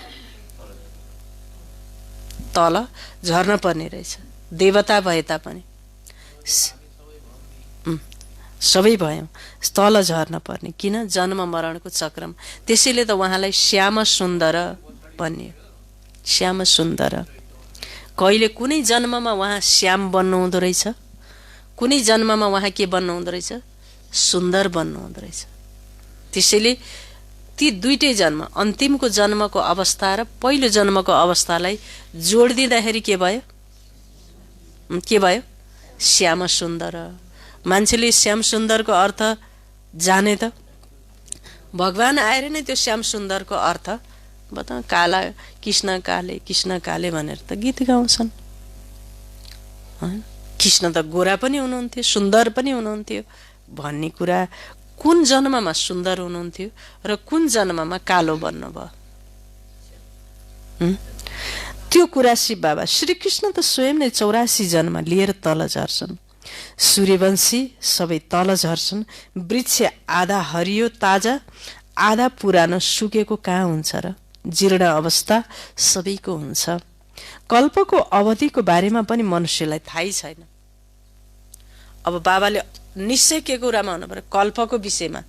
तल झर्न पर्ने रहेछ। देवता भए तापनि सबै भयौँ, तल झर्न पर्ने। किन? जन्म मरणको चक्रमा। त्यसैले त उहाँलाई श्याम सुन्दर भनियो। श्याम सुन्दर। कहिले कुनै जन्ममा उहाँ श्याम बन्नु हुँदो रहेछ, कुनै जन्ममा उहाँ के बन्नु हुँदो रहेछ? सुन्दर बन्नु हुँदो रहेछ। त्यसैले ती दुईटै जन्म, अन्तिमको जन्मको अवस्था र पहिलो जन्मको अवस्थालाई जोडिदिँदाखेरि के भयो? के भयो? श्याम सुन्दर। मान्छेले श्याम सुन्दरको अर्थ जाने त? भगवान आएर नै त्यो श्याम सुन्दरको अर्थ बता। काला कृष्ण काले भनेर त गीत गाउँछन्। कृष्ण त गोरा पनि हुनुहुन्थ्यो, सुन्दर पनि हुनुहुन्थ्यो भन्ने कुरा कुन जन्ममा सुन्दर हुनुहुन्थ्यो र कुन जन्ममा कालो बन्नुभयो? त्यो कुरा शिव बाबा श्रीकृष्ण त स्वयं नै 84 जन्म लिएर तल झर्छन्। सूर्यवंशी सबै तल झर्छन्। वृक्ष आधा हरियो ताजा, आधा पुरानो सुकेको कहाँ हुन्छ र? जीर्ण अवस्था सबैको हुन्छ। कल्पको अवधिको बारेमा पनि मनुष्यलाई थाहै छैन। अब बाबाले निश्चय के कुरामा हुनु पर्यो? कल्पको विषयमा।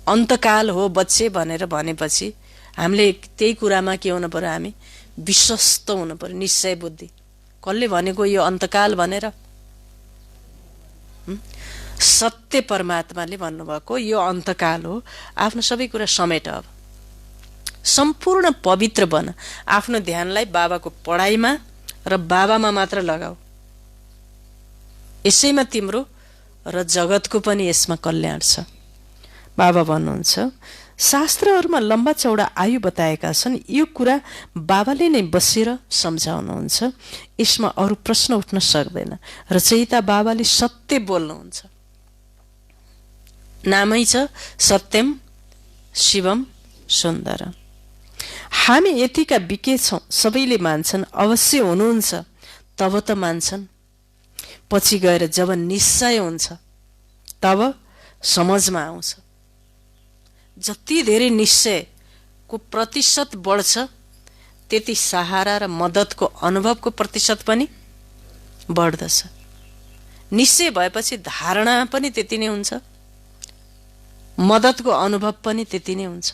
अन्तकाल हो बच्चे भनेर भनेपछि हामीले त्यही कुरामा के हुनु पर्यो? हामी विश्वस्त हुनु पर्यो, निश्चय बुद्धि। कसले भनेको यो अन्तकाल भनेर? सत्य परमात्माले भन्नुभएको यो अन्तकाल हो। आफ्नो सबै कुरा समेट। अब सम्पूर्ण पवित्र बन। आफ्नो ध्यानलाई बाबाको पढाइमा र बाबामा मात्र लगाऊ। यसैमा तिम्रो र जगतको पनि यसमा कल्याण छ। बाबा भन्नुहुन्छ शास्त्रहरूमा लम्बा चौडा आयु बताएका छन्। यो कुरा बाबाले नै बसेर सम्झाउनुहुन्छ। यसमा अरू प्रश्न उठ्न सक्दैन। रचयिता बाबाले सत्य बोल्नुहुन्छ। नामै छ सत्यम शिवम सुन्दर। हामी यतिका बिके छौँ, सबैले मान्छन्, अवश्य हुनुहुन्छ तब त मान्छन्। पछि गएर जब निश्चय हुन्छ तब समझमा आउँछ। जति धेरै निश्चयको प्रतिशत बढ्छ त्यति सहारा र मद्दतको अनुभवको प्रतिशत पनि बढ्दछ। निश्चय भएपछि धारणा पनि त्यति नै हुन्छ, मद्दतको अनुभव पनि त्यति नै हुन्छ,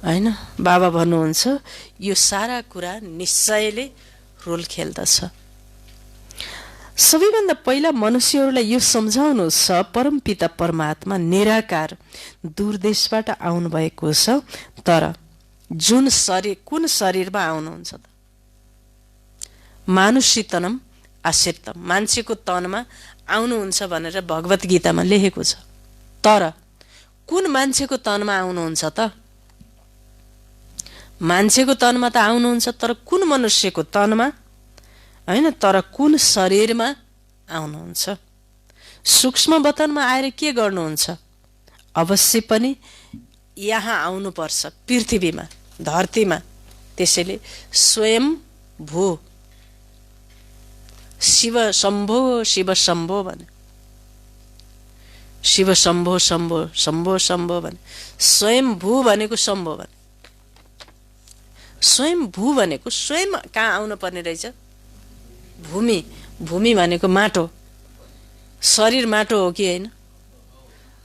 हैन? बाबा भन्नुहुन्छ यो सारा कुरा निश्चयले रोल खेल्दछ। सबैभन्दा पहिला मनुष्यहरूलाई यो सम्झाउनु छ परमपिता परमात्मा निराकार दूरदेशबाट आउनु भएको छ। तर जुन शरीर, कुन शरीरमा आउनुहुन्छ त? मानुषितनम आश्रितम, मान्छेको तनमा आउनुहुन्छ भनेर भगवत गीतामा लेखेको छ। तर कुन मान्छेको तनमा आउनुहुन्छ त? मान्छेको तनमा त आउनुहुन्छ, तर कुन मनुष्यको तनमा हैन, तर कुन शरीरमा आउनुहुन्छ? सूक्ष्म वतनमा आएर के गर्नुहुन्छ? अवश्य पनि यहाँ आउनुपर्छ, पृथ्वीमा, धरतीमा। त्यसैले स्वयं भू शिव शम्भो शिव शम्भो भने, शिव शम्भो शम्भो शम्भो शम्भो भने, स्वयं भू भनेको शम्भो भने। स्वयं भू भनेको स्वयं कहाँ आउनु पर्ने रहेछ? भूमि। भूमि भनेको माटो, शरीर माटो हो कि होइन?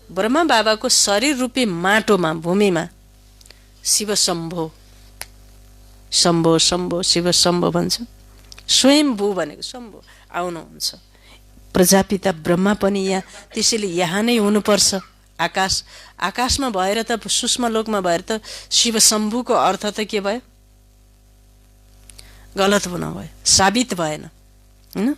ब्रह्मा बाबाको शरीर रूपी माटोमा, भूमिमा शिव शम्भो शम्भो शम्भो शिव शम्भो भन्छ। स्वयम्भू भनेको शम्भु आउनुहुन्छ। प्रजापिता ब्रह्मा पनि यहाँ, त्यसैले यहाँ नै हुनुपर्छ। आकाशमा भएर त, सूक्ष्म लोकमा भएर त शिव शम्भुको अर्थ त के भयो? गलत हुन भयो, साबित भएन होइन।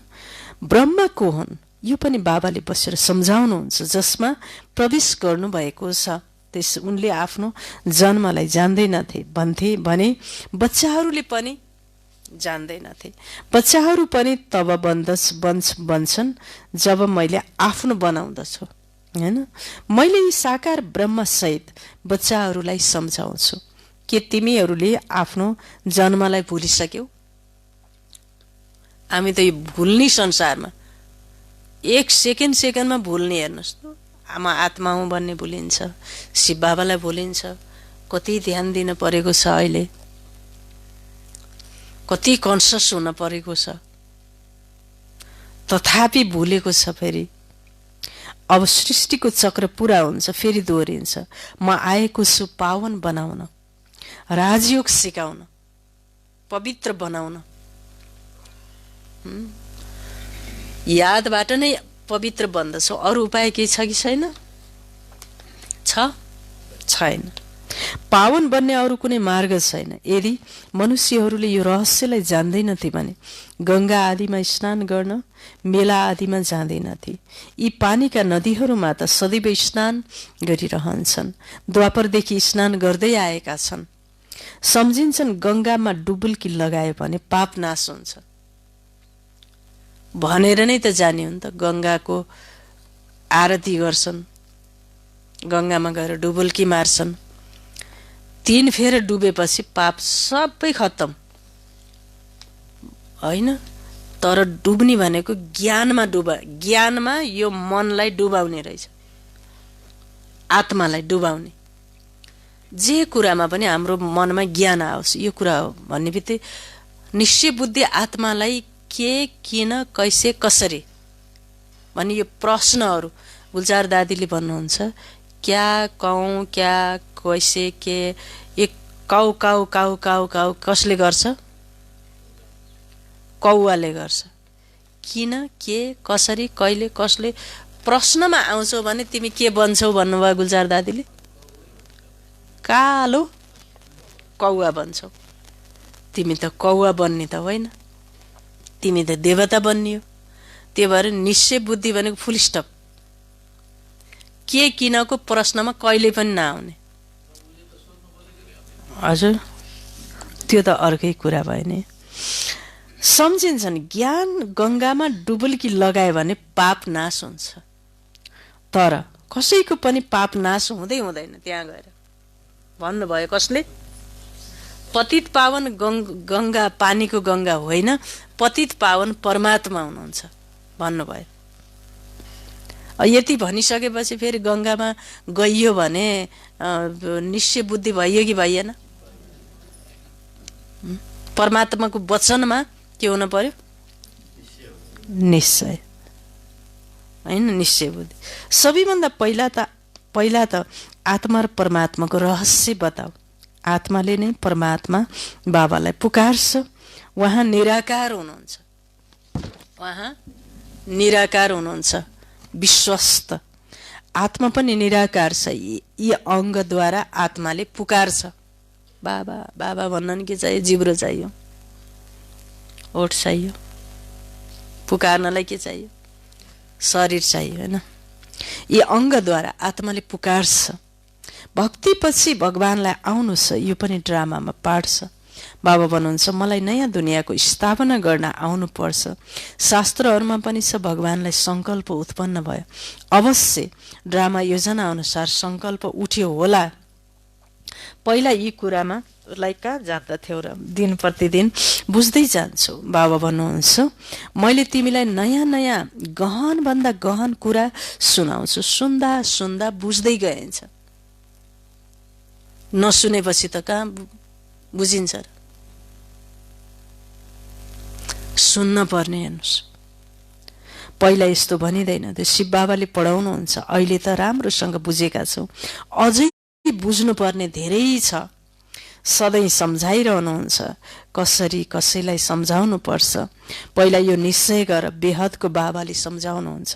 ब्रह्मा को हुन् यो पनि बाबाले बसेर सम्झाउनुहुन्छ, जसमा प्रवेश गर्नुभएको छ। उनले आफ्नो जन्मलाई जान्दैनथे भने बच्चाहरूले पनि जान्दैनथे। बच्चाहरू पनि तब बन्छन् जब मैले आफ्नो बनाउँदछु होइन। मैले यी साकार ब्रह्म सहित बच्चाहरूलाई सम्झाउँछु। के तिमीहरूले आफ्नो जन्मलाई भुलिसक्यौ? हामी त यो भुल्ने संसारमा एक सेकेन्डमा भुल्ने। हेर्नुहोस् त, म आत्मा हुँ भन्ने भुलिन्छ, शिव बाबालाई भुलिन्छ। कति ध्यान दिन परेको छ अहिले, कति कन्सियस हुन परेको छ, तथापि भुलेको छ। फेरि अब सृष्टिको चक्र पुरा हुन्छ, फेरि दोहोरिन्छ। म आएको छु पावन बनाउन, राजयोग सिकाउन, पवित्र बनाउन। यादबाट नै पवित्र बन्दछौ। अरू उपाय केही छ कि छैन? छैन। पावन बन्ने अरू कुनै मार्ग छैन। यदि मनुष्यहरूले यो रहस्यलाई जान्दैनथे भने गंगा आदिमा स्नान गर्न, मेला आदिमा जाँदैनथे। यी पानीका नदीहरूमा त सदैव स्नान गरिरहन्छन्। द्वापरदेखि स्नान गर्दै आएका छन्। सम्झिन्छन् गंगामा डुबुल्की लगायो भने पाप नाश हुन्छ भनेर नै त जाने हो नि त। गंगाको आरती गर्छन्, गंगामा गएर डुबुल्की मार्छन्। 3 फेर डुबेपछि पाप सबै खत्तम होइन। तर डुब्ने भनेको ज्ञानमा ज्ञानमा यो मनलाई डुबाउने रहेछ, आत्मालाई डुबाउने। जे कुरामा पनि हाम्रो मनमा ज्ञान आओस्, यो कुरा हो भन्ने बित्तिकै निश्चय बुद्धि आत्मालाई के, किन, कैसे, कसरी भन्ने यो प्रश्नहरू गुलजार दादीले भन्नुहुन्छ। क्या, कौं, क्या, कैसे, के, एक cow cow cow cow cow कसले गर्छ? कौवाले गर्छ। किन, के, कसरी, कहिले, कसले प्रश्नमा आउँछौ भने तिमी के बन्छौ भन्नुभयो गुलजार दादीले? कालो कौवा बन्छौ। तिमी त कौवा बन्ने त होइन, तिमी त देवता बन्ने हो। त्यही भएर निश्चय बुद्धि भनेको फुल स्टप। के, किनको प्रश्नमा कहिले पनि नआउने। हजुर, त्यो त अर्कै कुरा भयो नि। सम्झिन्छन् ज्ञान गंगामा डुबुल्की लगायो भने पाप नाश हुन्छ। तर कसैको पनि पाप नाश हुँदै हुँदैन। त्यहाँ गएर भन्नुभयो कसले? पतित पावन गंगा पानीको गंगा होइन, पतित पावन परमात्मा हुनुहुन्छ भन्नुभयो। यति भनिसकेपछि फेरि गंगामा गइयो भने निश्चय बुद्धि भइयो कि भइएन? परमात्माको वचनमा के हुन पर्यो? निश्चय होइन, निश्चय बुद्धि। सबैभन्दा पहिला त आत्मा र परमात्माको रहस्य बताऊ। आत्माले नै परमात्मा बाबालाई पुकार्छ। उहाँ निराकार हुनुहुन्छ, उहाँ निराकार हुनुहुन्छ, विश्वस्त। आत्मा पनि निराकार छ। यी अङ्गद्वारा आत्माले पुकार्छ। बाबा बाबा भन्न नि के चाहियो? जिब्रो चाहियो, ओठ चाहियो। पुकार्नलाई के चाहियो? शरीर चाहियो होइन। यी अङ्गद्वारा आत्माले पुकार्छ। भक्तिपछि भगवानलाई आउनु छ, यो पनि ड्रामामा पाठ छ। बाबा भन्नुहुन्छ मलाई नयाँ दुनियाँको स्थापना गर्न आउनुपर्छ। शास्त्रहरूमा पनि छ भगवानलाई सङ्कल्प उत्पन्न भयो। अवश्य ड्रामा योजना अनुसार सङ्कल्प उठ्यो होला। पहिला यी कुरामा कहाँ जाँदथ्यौ र दिन प्रतिदिन बुझ्दै जान्छौ। बाबा भन्नुहुन्छ मैले तिमीलाई नयाँ नयाँ गहनभन्दा गहन कुरा सुनाउँछु। सुन्दा सुन्दा बुझ्दै गइन्छ। नसुनेपछि त कहाँ बुझिन्छ र? सुन्न पर्ने। हेर्नुहोस्, पहिला यस्तो भनिँदैन थियो। शिव बाबाले पढाउनुहुन्छ। अहिले त राम्रोसँग बुझेका छौ, अझै बुझ्नुपर्ने धेरै छ। सधैँ सम्झाइरहनुहुन्छ कसरी कसैलाई सम्झाउनु पर्छ। पहिला यो निश्चय गर, बेहदको बाबाले सम्झाउनुहुन्छ।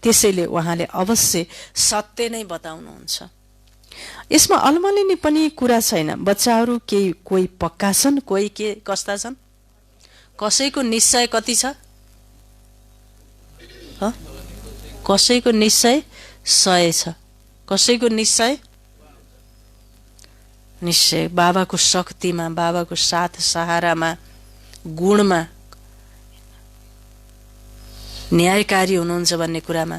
त्यसैले उहाँले अवश्य सत्य नै बताउनुहुन्छ। यसमा अलमलिने पनि कुरा छैन। बच्चाहरू कोही पक्का छन्, कोही के कस्ता छन्। कसैको निश्चय कति छ? कसैको निश्चय 100 छ, कसैको निश्चय बाबाको शक्तिमा, बाबाको साथ सहारामा, गुणमा, न्यायकारी हुनुहुन्छ भन्ने कुरामा,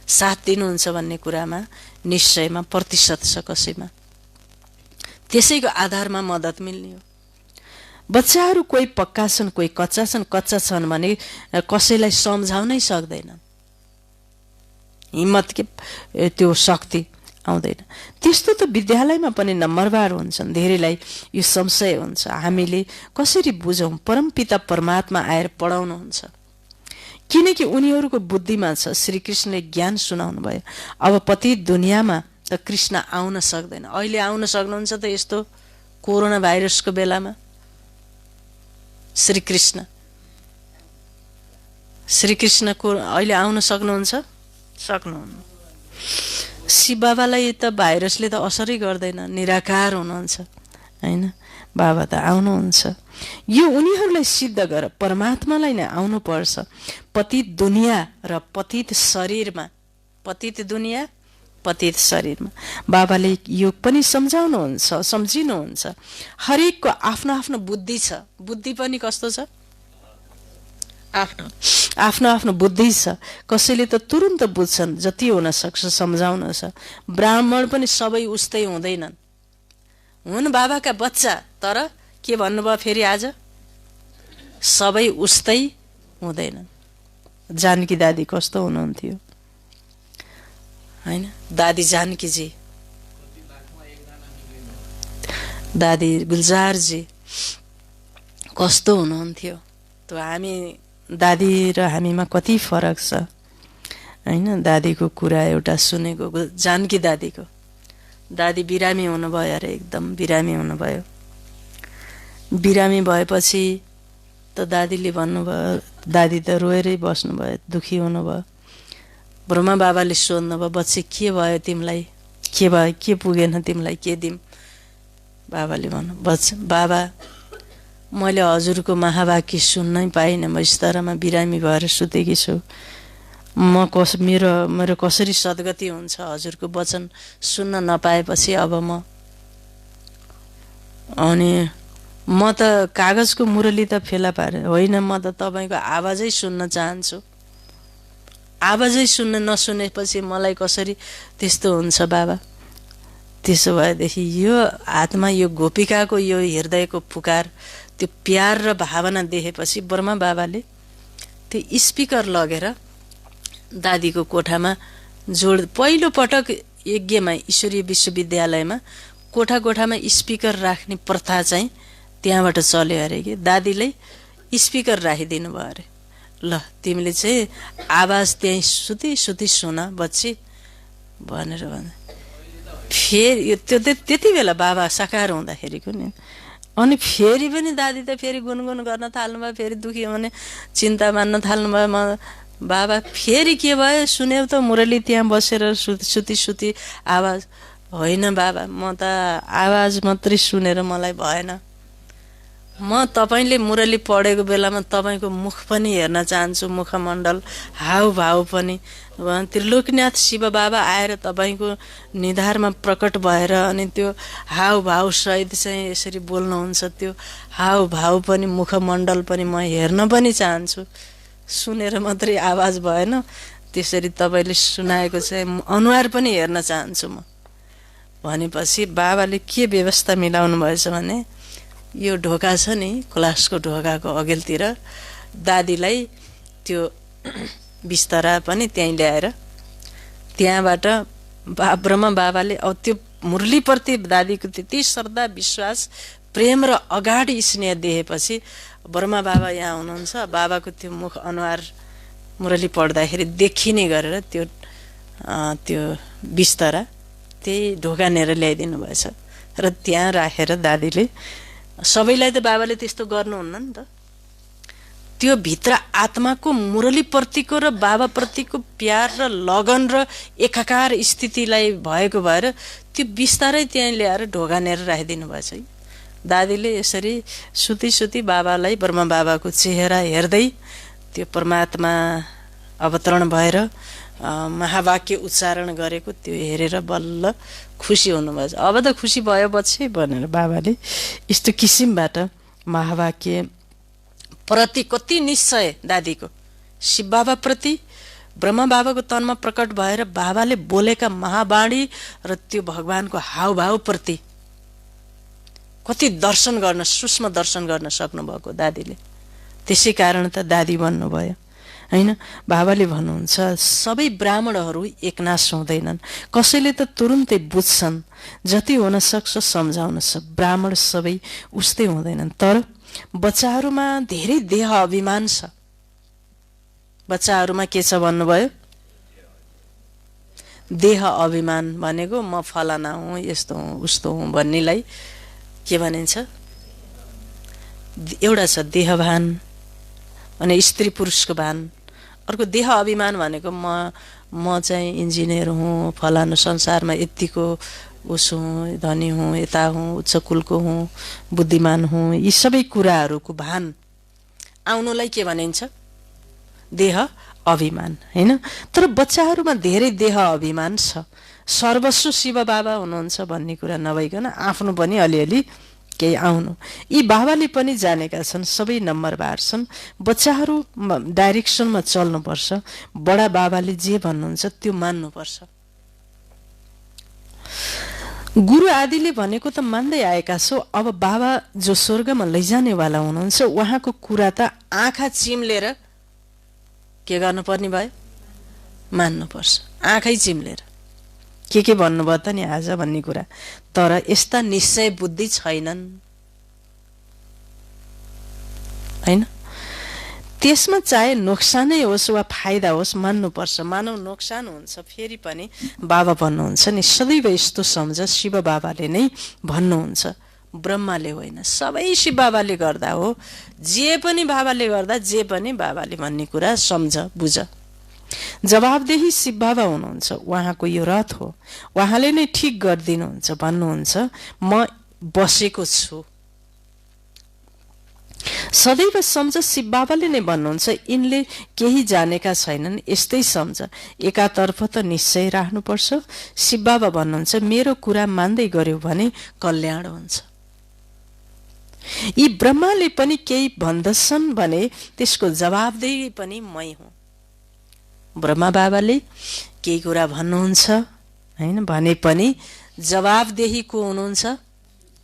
साथ दिनुहुन्छ भन्ने कुरामा, निश्चयमा प्रतिशत छ कसैमा। त्यसैको आधारमा मद्दत मिल्ने हो। बच्चाहरू कोही पक्का छन्, कोही कच्चा छन्। कच्चा छन् भने कसैलाई सम्झाउनै सक्दैनन्, हिम्मत के त्यो शक्ति आउँदैन। त्यस्तो त विद्यालयमा पनि नम्बरवार हुन्छन्। धेरैलाई यो संशय हुन्छ, हामीले कसरी बुझौँ? परमपिता परमात्मा आएर पढाउनुहुन्छ, किनकि उनीहरूको बुद्धिमा छ। श्रीकृष्णले ज्ञान सुनाउनु भयो। अब पतित दुनियाँमा त कृष्ण आउन सक्दैन। अहिले आउन सक्नुहुन्छ त यस्तो कोरोना भाइरसको बेलामा? श्रीकृष्णको अहिले आउन सक्नुहुन्छ? सक्नुहुन्न। शिव बाबालाई त भाइरसले त असरै गर्दैन, निराकार हुनुहुन्छ हैन। बाबा त आउनुहुन्छ। यो उनीहरूलाई सिद्ध गर, परमात्मालाई नै आउनुपर्छ। पतित दुनियाँ र पतित शरीरमा, पतित दुनियाँ पतित शरीरमा बाबाले यो पनि सम्झाउनुहुन्छ, सम्झिनुहुन्छ। हरेकको आफ्नो आफ्नो बुद्धि छ। बुद्धि पनि कस्तो छ? आफ्नो आफ्नो बुद्धि छ। कसैले त तुरुन्त बुझ्छन्, जति हुन सक्छ सम्झाउन छ। ब्राह्मण पनि सबै उस्तै हुँदैनन्, हुन् बाबाका बच्चा, तर के भन्नुभयो फेरि आज? सबै उस्तै हुँदैनन्। जानकी दादी कस्तो हुनुहुन्थ्यो हैन? दादी जानकीजी, दादी गुलजारजी कस्तो हुनुहुन्थ्यो? त हामी दादी र हामीमा कति फरक छ हैन। दादीको कुरा एउटा सुनेको, जानकी दादीको। दादी बिरामी हुनुभयो अरे, एकदम बिरामी हुनुभयो। बिरामी भएपछि त दादीले भन्नुभयो, दादी त रोएरै बस्नुभयो, दुखी हुनुभयो। ब्रह्मा बाबाले सोध्नुभयो, बच्ची के भयो तिमीलाई? के भयो? के पुगेन तिमीलाई? के दिम? बाबाले भन्नु, बाबा मैले हजुरको महावाक्य सुन्नै पाइनँ। म स्तरमा बिरामी भएर सुतेकी छु। मेरो कसरी सद्गति हुन्छ हजुरको वचन सुन्न नपाएपछि? अब म त कागजको मुरली त फेला पारे होइन, म त तपाईँको आवाजै सुन्न चाहन्छु। आवाजै नसुनेपछि मलाई कसरी त्यस्तो हुन्छ बाबा? त्यसो भएदेखि यो आत्मा, यो गोपिकाको यो हृदयको पुकार, त्यो प्यार र भावना देखेपछि ब्रह्मा बाबाले त्यो स्पिकर लगेर दादीको कोठामा पहिलो पटक यज्ञमा, ईश्वरीय विश्वविद्यालयमा कोठा कोठामा स्पिकर राख्ने प्रथा चाहिँ त्यहाँबाट चल्यो अरे कि। दादीलाई स्पिकर राखिदिनु भयो अरे। ल तिमीले चाहिँ आवाज त्यहीँ सुती सुन बच्ची भनेर भन्दा फेरि यो त्यति बेला बाबा साकार हुँदाखेरिको नि। अनि फेरि पनि दादी त फेरि गुनगुन गर्न थाल्नुभयो। फेरि दुखी भने चिन्ता मान्न थाल्नुभयो। बाबा फेरि के भयो? सुन्यौ त मुरली त्यहाँ बसेर सुती आवाज? होइन बाबा, म त आवाज मात्रै सुनेर मलाई भएन। म तपाईँले मुरली पढेको बेलामा तपाईँको मुख पनि हेर्न चाहन्छु, मुखमण्डल, हावभाव पनि। त्रिलोकनाथ शिव बाबा आएर तपाईँको निधारमा प्रकट भएर अनि त्यो हावभाव सहित चाहिँ यसरी बोल्नुहुन्छ। त्यो हावभाव पनि, मुखमण्डल पनि म हेर्न पनि चाहन्छु। सुनेर मात्रै आवाज भएन, त्यसरी तपाईँले सुनाएको चाहिँ अनुहार पनि हेर्न चाहन्छु म भनेपछि बाबाले के व्यवस्था मिलाउनु भएछ भने, यो ढोका छ नि, क्लासको ढोकाको अघिल्तिर दादीलाई त्यो बिस्तरा पनि त्यहीँ ल्याएर त्यहाँबाट ब्रह्मा बाबाले अब त्यो मुरलीप्रति दादीको त्यति श्रद्धा, विश्वास, प्रेम र अगाढ स्नेह देखेपछि ब्रह्मा बाबा यहाँ हुनुहुन्छ। बाबाको त्यो मुख अनुहार मुरली पढ्दाखेरि देखिने गरेर त्यो बिस्तरा त्यही ढोका नेर ल्याइदिनु भएछ। र त्यहाँ राखेर दादीले सबैलाई त बाबाले त्यस्तो गर्नुहुन्न नि त, त्यो भित्र आत्माको मुरलीप्रतिको र बाबाप्रतिको प्यार र लगन र एकाकार स्थितिलाई भएको भएर त्यो बिस्तारै त्यहाँ ल्याएर ढोगानेर राखिदिनु भएछ है। दादीले यसरी सुती सुती बाबालाई, ब्रह्मा बाबाको चेहरा हेर्दै त्यो परमात्मा अवतरण भएर महावाक्य उच्चारण गरेको त्यो हेरेर बल्ल खुसी हुनुभएछ। अब त खुसी भयो पछि भनेर बाबाले यस्तो किसिमबाट महावाक्य प्रति कति निश्चय दादीको शिव बाबा प्रति, ब्रह्मा बाबाको तनमा प्रकट भएर बाबाले बोलेका महावाणी र त्यो भगवानको हावभाव प्रति कति दर्शन गर्न, सूक्ष्म दर्शन गर्न सक्नुभएको दादीले। त्यसै कारण त दादी भन्नुभयो हैन। बाबाले भन्नुहुन्छ सबै ब्राह्मणहरू एकनाश हुँदैनन्, कसैले त तुरुन्तै बुझ्छन्, जति हुन सक्छ सम्झाउन ब्राह्मण सबै उस्तै हुँदैनन्। तर बच्चाहरूमा धेरै देह अभिमान छ। बच्चाहरूमा के छ भन्नुभयो? देह अभिमान भनेको म फलाना हुँ, यस्तो हुँ, उस्तो हुँ भन्नेलाई के भनिन्छ? एउटा छ देहभान अनि स्त्री पुरुषको भान, अर्को देह अभिमान भनेको म चाहिँ इन्जिनियर हुँ, फलानु संसारमा यतिको उस हुँ, धनी हुँ, यता हुँ, उच्च कुलको हुँ, बुद्धिमान हुँ, यी सबै कुराहरूको भान आउनुलाई के भनिन्छ? देह अभिमान हैन। तर बच्चाहरूमा धेरै देह अभिमान छ। सर्वस्व शिव बाबा हुनुहुन्छ भन्ने कुरा नभइकन आफ्नो पनि अलिअलि केही आउनु, यी बाबाले पनि जानेका छन्, सबै नम्बरबार छन्। बच्चाहरू डाइरेक्सनमा चल्नुपर्छ, बडा बाबाले जे भन्नुहुन्छ त्यो मान्नुपर्छ। गुरु आदिले भनेको त मान्दै आएका छौ, अब बाबा जो स्वर्गमा लैजानेवाला हुनुहुन्छ उहाँको कुरा त आँखा चिम्लेर के गर्नुपर्ने भयो? मान्नुपर्छ, आँखै चिम्लेर। के भन्नुभयो त नि आज भन्ने कुरा। तर यस्ता निश्चय बुद्धि छैनन् हैन। त्यसमा चाहे नोक्सानै होस् वा फाइदा होस् मान्नुपर्छ। मानव नोक्सान हुन्छ फेरि पनि बाबा भन्नुहुन्छ नि सदैव यस्तो सम्झ, शिव बाबाले नै भन्नुहुन्छ, ब्रह्माले होइन, सबै शिव बाबाले गर्दा हो। जे पनि बाबाले गर्दा, जे पनि बाबाले भन्ने कुरा सम्झ, बुझ। जवाबदेही शिव बाबा हुनुहुन्छ, उहाँको यो रथ हो, उहाँले नै ठिक गरिदिनुहुन्छ। भन्नुहुन्छ म बसेको छु। सदैव सम्झ, शिव बाबाले नै भन्नुहुन्छ यिनले केही जानेका छैनन्, यस्तै सम्झ। एकातर्फ त निश्चय राख्नुपर्छ। शिव बाबा भन्नुहुन्छ मेरो कुरा मान्दै गर्यो भने कल्याण हुन्छ। यी ब्रह्माले पनि केही भन्दछन् भने त्यसको जवाबदेही पनि मै हुँ। ब्रह्मा बाबाले केही कुरा भन्नुहुन्छ हैन भने पनि जवाबदेही को हुनुहुन्छ?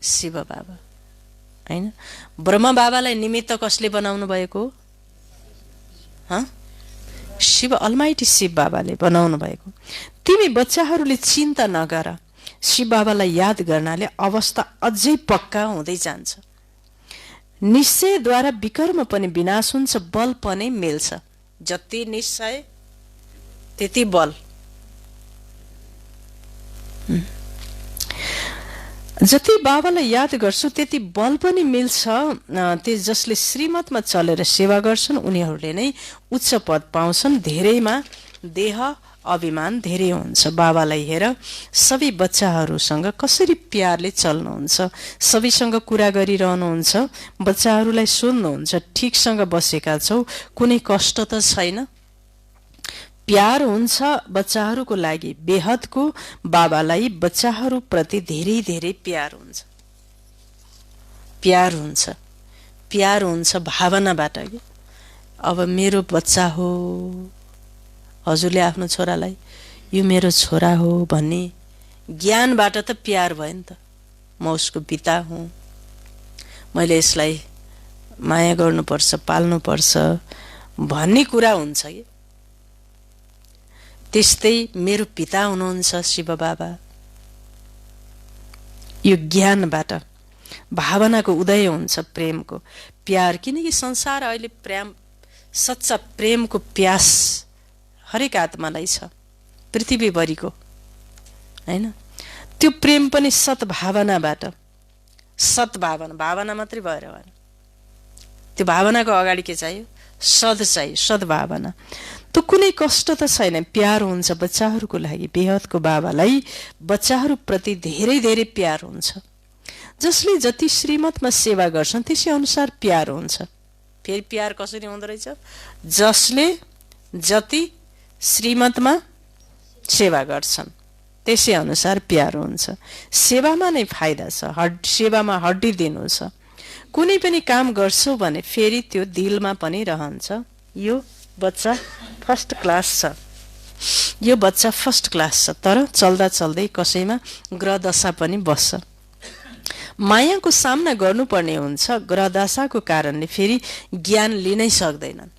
शिव बाबा हैन। ब्रह्मा बाबालाई निमित्त कसले बनाउनु भएको? शिव, अलमाइटी शिव बाबाले बनाउनु भएको। तिमी बच्चाहरूले चिन्ता नगर, शिव बाबालाई याद गर्नाले अवस्था अझै पक्का हुँदै जान्छ। निश्चयद्वारा विकर्म पनि विनाश हुन्छ, बल पनि मिल्छ। जति निश्चय त्यति बल। जति बाबालाई याद गर्छु त्यति बल पनि मिल्छ। त्यो जसले श्रीमतमा चलेर सेवा गर्छन् उनीहरूले नै उच्च पद पाउँछन्। धेरैमा देह अभिमान धेरै हुन्छ। बाबालाई हेर, सबै बच्चाहरूसँग कसरी प्यारले चल्नुहुन्छ, सबैसँग कुरा गरिरहनुहुन्छ, बच्चाहरूलाई सोध्नुहुन्छ ठिकसँग बसेका छौ, कुनै कष्ट त छैन? प्यार हुन्छ बच्चाहरूको लागि बेहदको। बाबालाई बच्चाहरू प्रति धेरै धेरै प्यार हुन्छ। प्यार हुन्छ, प्यार हुन्छ भावनाबाट कि अब मेरो बच्चा हो, हजुरले आफ्नो छोरालाई यो मेरो छोरा हो भन्ने ज्ञानबाट त प्यार भयो नि त। म उसको पिता हुँ, मैले यसलाई माया गर्नुपर्छ, पाल्नुपर्छ भन्ने कुरा हुन्छ कि। त्यस्तै मेरो पिता हुनुहुन्छ शिव बाबा। यो ज्ञानबाट भावनाको उदय हुन्छ, प्रेमको, प्यार। किनकि संसार अहिले प्रेम, सच्चा प्रेमको प्यास हरेक आत्मालाई छ, पृथ्वीभरिको हैन। त्यो प्रेम पनि सद्भावनाबाट, सद्भावना, भावना मात्रै भएर भएन, त्यो भावनाको अगाडि के चाहियो? सद चाहियो, सद्भावना। त कुनै कष्ट त छैन, प्यार हुन्छ बच्चाहरूको लागि। बेहदको बाबालाई बच्चाहरूप्रति धेरै धेरै प्यार हुन्छ। जसले जति श्रीमतमा सेवा गर्छन् त्यसै अनुसार प्यार हुन्छ। फेरि प्यार कसरी हुँदो रहेछ? जसले जति श्रीमतमा सेवा गर्छन् त्यसै अनुसार प्यार हुन्छ। सेवामा नै फाइदा छ, सेवामा हड्डी दिनु छ। कुनै पनि काम गर्छौ भने फेरि त्यो दिलमा पनि रहन्छ। यो बच्चा फर्स्ट क्लास छ, यो बच्चा फर्स्ट क्लास छ, तर चल्दा चल्दै कसैमा ग्रह दशा पनि बस्छ। मायाको सामना गर्नुपर्ने हुन्छ। ग्रह दशाको कारणले फेरि ज्ञान लिनै सक्दैनन्।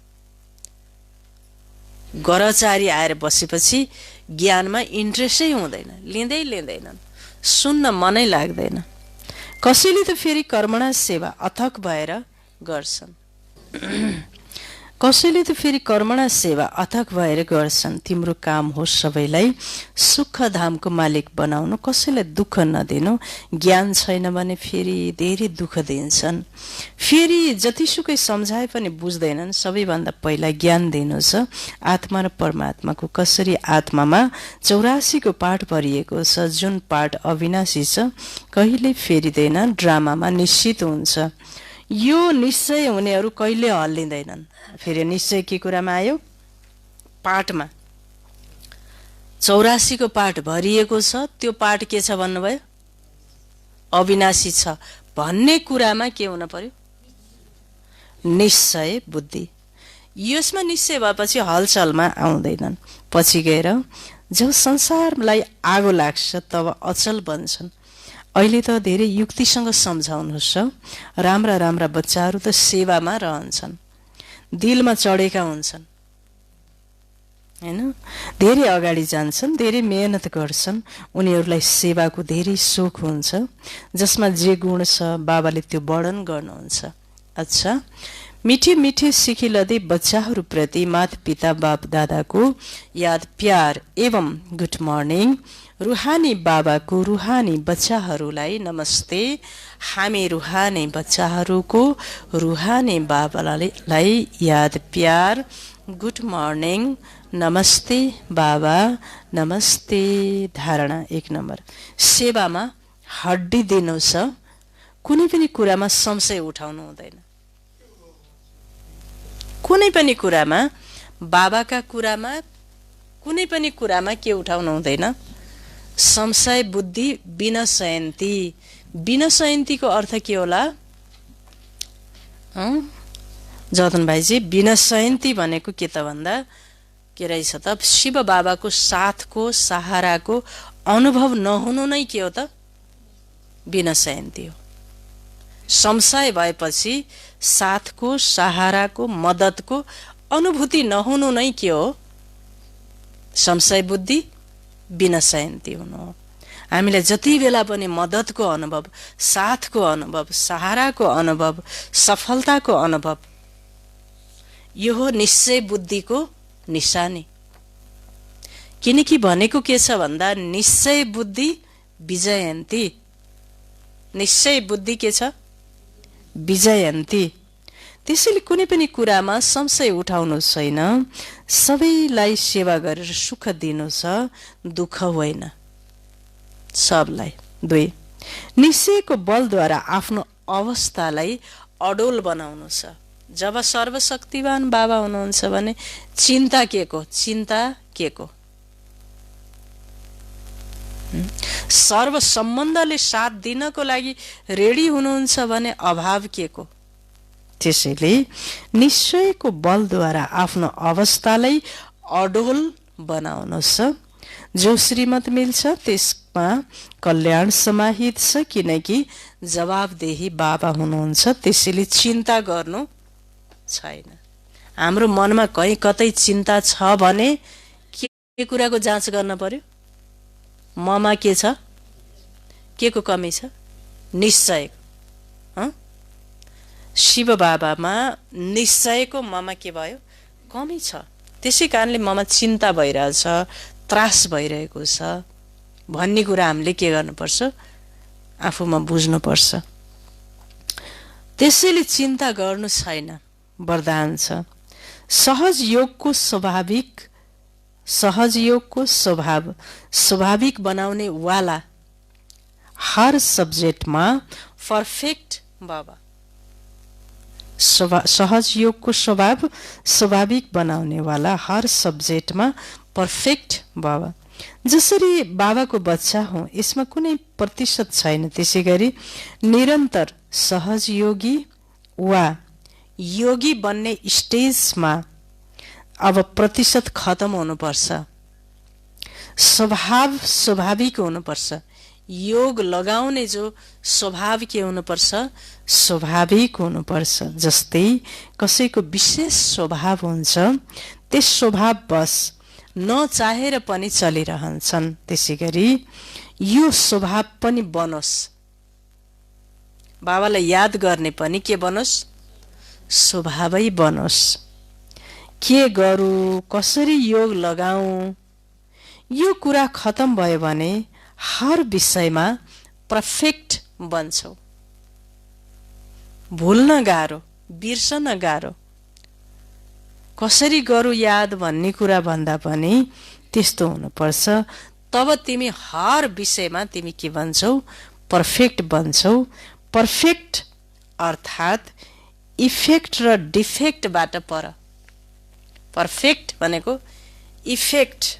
ग्रहचारी आएर बसेपछि ज्ञानमा इन्ट्रेस्टै हुँदैन, लिँदैनन्, सुन्न मनै लाग्दैन। कसैले त फेरि कर्मणा सेवा अथक भएर गर्छन्, कसैले त फेरि कर्मणा सेवा अथक भएर गर्छन्। तिम्रो काम हो सबैलाई सुखधामको मालिक बनाउनु, कसैलाई दुःख नदिनु। ज्ञान छैन भने फेरि धेरै दुःख दिन्छन्। फेरि जतिसुकै सम्झाए पनि बुझ्दैनन्। सबैभन्दा पहिला ज्ञान दिनु छ आत्मा र परमात्माको। कसरी आत्मामा 84 को पाठ भरिएको छ, जुन पाठ अविनाशी छ, कहिले फेरिँदैन, ड्रामामा निश्चित हुन्छ। यो निश्चय हुनेहरू कहिले हल्लिँदैनन्। फेरि निश्चय के कुरामा आयो? पाठमा 84 को पाठ भरिएको छ, त्यो पाठ के छ भन्नुभयो? अविनाशी छ भन्ने कुरामा के हुन पर्यो? निश्चय बुद्धि। यसमा निश्चय भएपछि हलचलमा आउँदैनन्। पछि गएर जब संसारलाई आगो लाग्छ तब अचल बन्छन्। अहिले त धेरै युक्तिसँग सम्झाउनुहोस्। राम्रा राम्रा बच्चाहरू त सेवामा रहन्छन्, दिलमा चढेका हुन्छन्, हैन? धेरै अगाडि जान्छन्, धेरै मेहनत गर्छन्। उनीहरूलाई सेवाको धेरै सोख हुन्छ। जसमा जे गुण छ बाबाले त्यो वर्णन गर्नुहुन्छ। अच्छा, मिठे मिठे सिखिलदै बच्चाहरूप्रति माता पिता बाप दादाको याद प्यार एवं गुड मर्निङ। रुहानी बाबाको रुहानी बच्चाहरूलाई नमस्ते। हामी रुहानी बच्चाहरूको रुहानी बाबालाई याद प्यार, गुड मर्निङ, नमस्ते बाबा, नमस्ते। धारणा 1 नम्बर, सेवामा हड्डी दिनु छ। कुनै पनि कुरामा संशय उठाउनु हुँदैन। कुनै पनि कुरामा, बाबाका कुरामा, कुनै पनि कुरामा के उठाउनु हुँदैन? संशय बुद्धि विनशयन्ती। विनशयन्तीको अर्थ के होला? जतन भाइजी, विनशयन्ती भनेको के त भन्दा के रहेछ त? शिव बाबाको साथको सहाराको अनुभव नहुनु नै के हो त? विनशयन्ती हो। संशय भएपछि साथको सहाराको मद्दतको अनुभूति नहुनु नै के हो? संशय बुद्धि विनशयन्ती हुनु हो। हामीलाई जति बेला पनि मद्दतको अनुभव, साथको अनुभव, सहाराको अनुभव, सफलताको अनुभव, यो हो निश्चय बुद्धिको निशानी। किनकि भनेको के छ भन्दा निश्चय बुद्धि विजयन्ती। निश्चय बुद्धि के छ? विजयन्ती। त्यसैले कुनै पनि कुरामा संशय उठाउनु छैन। सबैलाई सेवा गरेर सुख दिनु छ, दुःख होइन। सबलाई। 2, निश्चयको बलद्वारा आफ्नो अवस्थालाई अडोल बनाउनु छ। जब सर्वशक्तिवान बाबा हुनुहुन्छ भने चिन्ता के को? चिन्ता के को? सर्व सम्बन्धले साथ दिनको लागि रेडी हुनुहुन्छ भने अभाव के को? त्यसैले निश्चयको बलद्वारा आफ्नो अवस्थालाई अडोल बनाउनुहोस्। जो श्रीमत मिल्छ त्यसमा कल्याण समाहित छ। किनकि जवाबदेही बाबा हुनुहुन्छ, त्यसैले चिन्ता गर्नु छैन। हाम्रो मनमा कहीँ कतै चिन्ता छ भने के कुराको जाँच गर्न पर्यो? ममा के छ? के को कमी छ? निश्चय। शिव बाबामा निश्चयको ममा के भयो? कमी छ। त्यसै कारणले ममा चिन्ता भइरहेछ, त्रास भइरहेको छ। भन्ने कुरा हामीले के गर्नुपर्छ, आफूमा बुझ्नुपर्छ। त्यसैले चिन्ता गर्नु छैन, वरदान छ। सहज योगको स्वाभाविक बनाउने वाला हर सब्जेक्टमा परफेक्ट बाबा। सहज योगको स्वाभाविक बनाउने वाला हर सब्जेक्टमा परफेक्ट बाबा। जसरी बाबाको बच्चा हौ, यसमा कुनै प्रतिशत छैन। त्यसै गरी निरन्तर सहज योगी वा योगी बन्ने स्टेजमा अब प्रतिशत खत्म हुनुपर्छ। स्वाभाविक हुनुपर्छ। योग लगाउने जो स्वभाव के हुनुपर्छ, स्वाभाविक हुनुपर्छ। जस्तै कसैको विशेष स्वभाव हुन्छ, त्यस स्वभाव बस नचाहेर पनि चलिरहन्छन्। त्यसै गरी यो स्वभाव पनि बनोस्। बाबालाई याद गर्ने पनि के बनोस्, स्वभावै बनोस्। के गरौँ, कसरी योग लगाऊं, यो कुरा खत्म भयो भने हर विषयमा परफेक्ट बन्छौ। भुल्न गाह्रो, बिर्सन गाह्रो। कसरी गरौँ याद भन्ने कुरा भन्दा पनि त्यस्तो हुनुपर्छ। तब तिमी हर विषयमा तिमी के बन्छौ, परफेक्ट बन्छौ। परफेक्ट अर्थात् इफेक्ट र डिफेक्टबाट पर। परफेक्ट भनेको इफेक्ट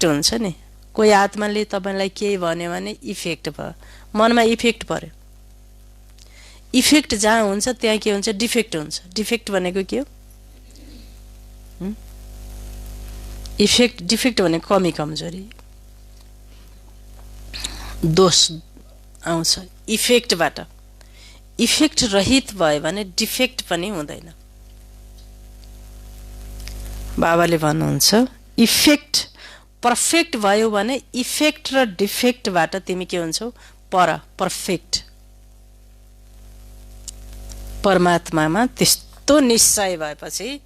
हुन्छ नि। कोही आत्माले तपाईलाई केही भन्यो भने इफेक्ट भयो, मनमा इफेक्ट पर्यो। इफेक्ट जहाँ हुन्छ त्यहाँ के हुन्छ, डिफेक्ट हुन्छ। डिफेक्ट भनेको के हो, डिफेक्ट भनेको कमी कमजोरी, दोष आउँछ इफेक्टबाट। इफेक्ट रहित भयो भने डिफेक्ट पनि हुँदैन। बाबाले भन्नुहुन्छ इफेक्ट परफेक्ट भयो भने इफेक्ट र डिफेक्टबाट तिमी के हुन्छौ, परफेक्ट। परमात्मामा त्यस्तो निश्चय भएपछि,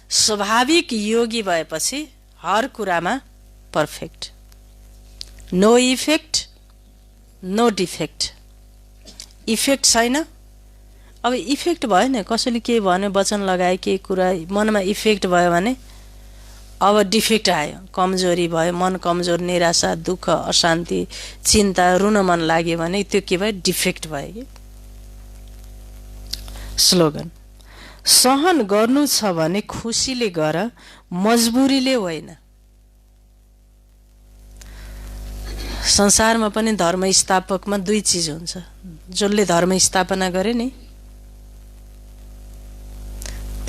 स्वाभाविक योगी भएपछि हर कुरामा perfect. No effect no defect. Effect छैन। अब इफेक्ट भयो नि, कसैले के भन्यो, वचन लगाए, केही कुरा मनमा इफेक्ट भयो भने अब डिफेक्ट आयो, कमजोरी भयो, मन कमजोर, निराशा, दुःख, अशान्ति, चिन्ता, रुन मन लाग्यो भने त्यो के भयो, डिफेक्ट भयो कि। स्लोगन, सहन गर्नु छ भने खुसीले गर, मजबुरीले होइन। संसारमा पनि धर्म स्थापकमा दुई चीज हुन्छ। जसले धर्म स्थापना गरे नि,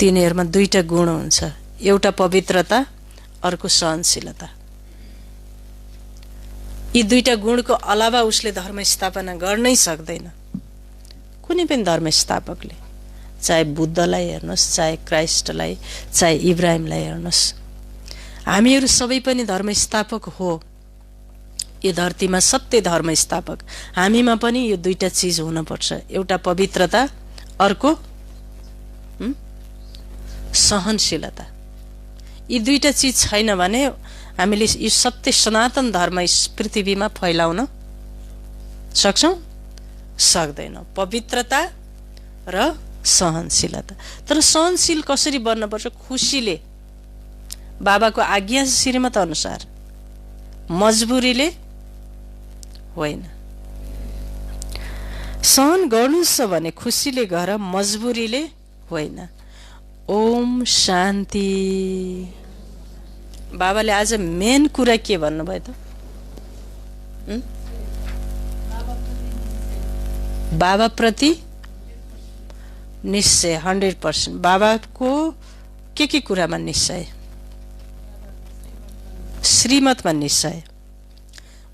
तिनीहरुमा दुईटा गुण हुन्छ। एउटा पवित्रता, अर्को सहनशीलता। यी दुईटा गुणको अलावा उसले धर्म स्थापना गर्नै सक्दैन। कुनै पनि धर्म स्थापकले, चाहे बुद्धलाई हेर्नुस्, चाहे क्राइस्टलाई, चाहे इब्राहिमलाई हेर्नुस्, हामीहरू सबै पनि धर्म स्थापक हो। यो धरतीमा सत्य धर्म स्थापक हामीमा पनि यो दुईटा चीज हुनुपर्छ। एउटा पवित्रता, अर्को सहनशीलता। यी दुईटा चीज छैन भने हामीले यो सत्य सनातन धर्म यस पृथ्वीमा फैलाउन सक्छौं? सक्दैनौं। पवित्रता र सहनशीलता। तर सहनशील कसरी बन्नुपर्छ? खुसीले, बाबाको आज्ञा श्रीमत अनुसार, मजबुरीले होइन। सहन गर्नु छ भने खुसीले गर, मजबुरीले होइन। ओम शान्ति। बाबाले आज मेन कुरा के भन्नुभयो त? बाबा प्रति निश्चय 100%। बाबाको के कुरामा निश्चय? श्रीमतमा निश्चय,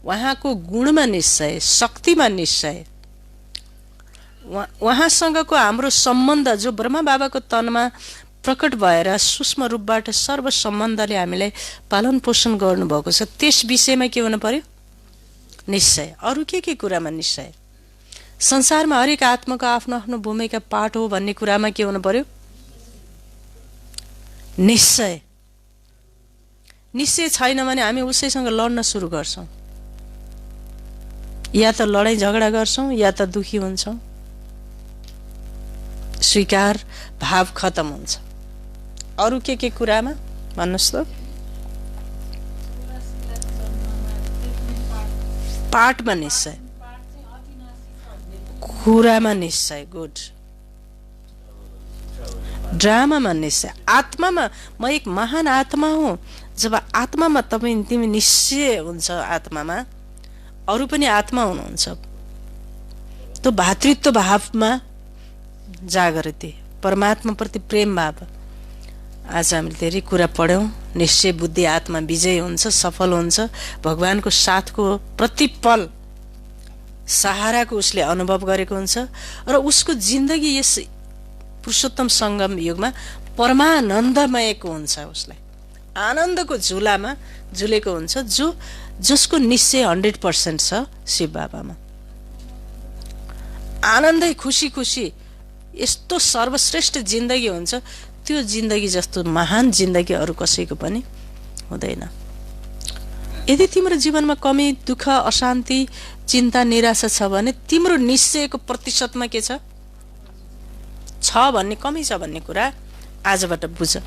उहाँको गुणमा निश्चय, शक्तिमा निश्चय। उहाँसँगको हाम्रो सम्बन्ध जो ब्रह्मा बाबाको तनमा प्रकट भएर सूक्ष्म रूपबाट सर्व सम्बन्धले हामीलाई पालन पोषण गर्नुभएको छ, त्यस विषयमा के हुनु पर्यो? निश्चय। अरू के कुरामा निश्चय? संसारमा हरेक आत्माको आफ्नो आफ्नो भूमिका पाठ हो भन्ने कुरामा के हुनु पर्यो? निश्चय। निश्चय छैन भने हामी उसैसँग लड्न सुरु गर्छौँ, या त लडाइँ झगडा गर्छौँ या त दुखी हुन्छौँ, स्वीकार भाव खत्म हुन्छ। अरू के कुरामा भन्नुहोस् त? पाठमा निश्चय, कुरामा निश्चय, गुड। ड्रामामा निश्चय, आत्मामा म एक महान आत्मा हुँ। जब आत्मामा तिमी निश्चय हुन्छ, आत्मामा अरू पनि आत्मा हुनुहुन्छ, त्यो भातृत्व भावमा जागृति, परमात्मा प्रति प्रेम भाव। आज हामीले धेरै कुरा पढ्यौँ। निश्चय बुद्धि आत्मा विजय हुन्छ, सफल हुन्छ, भगवानको साथको प्रतिपल सहाराको उसले अनुभव गरेको हुन्छ र उसको जिन्दगी यस पुरुषोत्तम सङ्गम युगमा परमानन्दमयको हुन्छ। उसलाई आनन्दको झुलामा झुलेको हुन्छ, जसको निश्चय 100% छ शिव बाबामा। आनन्दै खुसी खुसी यस्तो सर्वश्रेष्ठ जिन्दगी हुन्छ, त्यो जिन्दगी जस्तो महान जिन्दगी अरू कसैको पनि हुँदैन। यदि तिम्रो जीवनमा कमी, दुःख, अशान्ति, चिन्ता, निराशा छ भने तिम्रो निश्चयको प्रतिशतमा के छ भन्ने, कमी छ भन्ने कुरा आजबाट बुझ।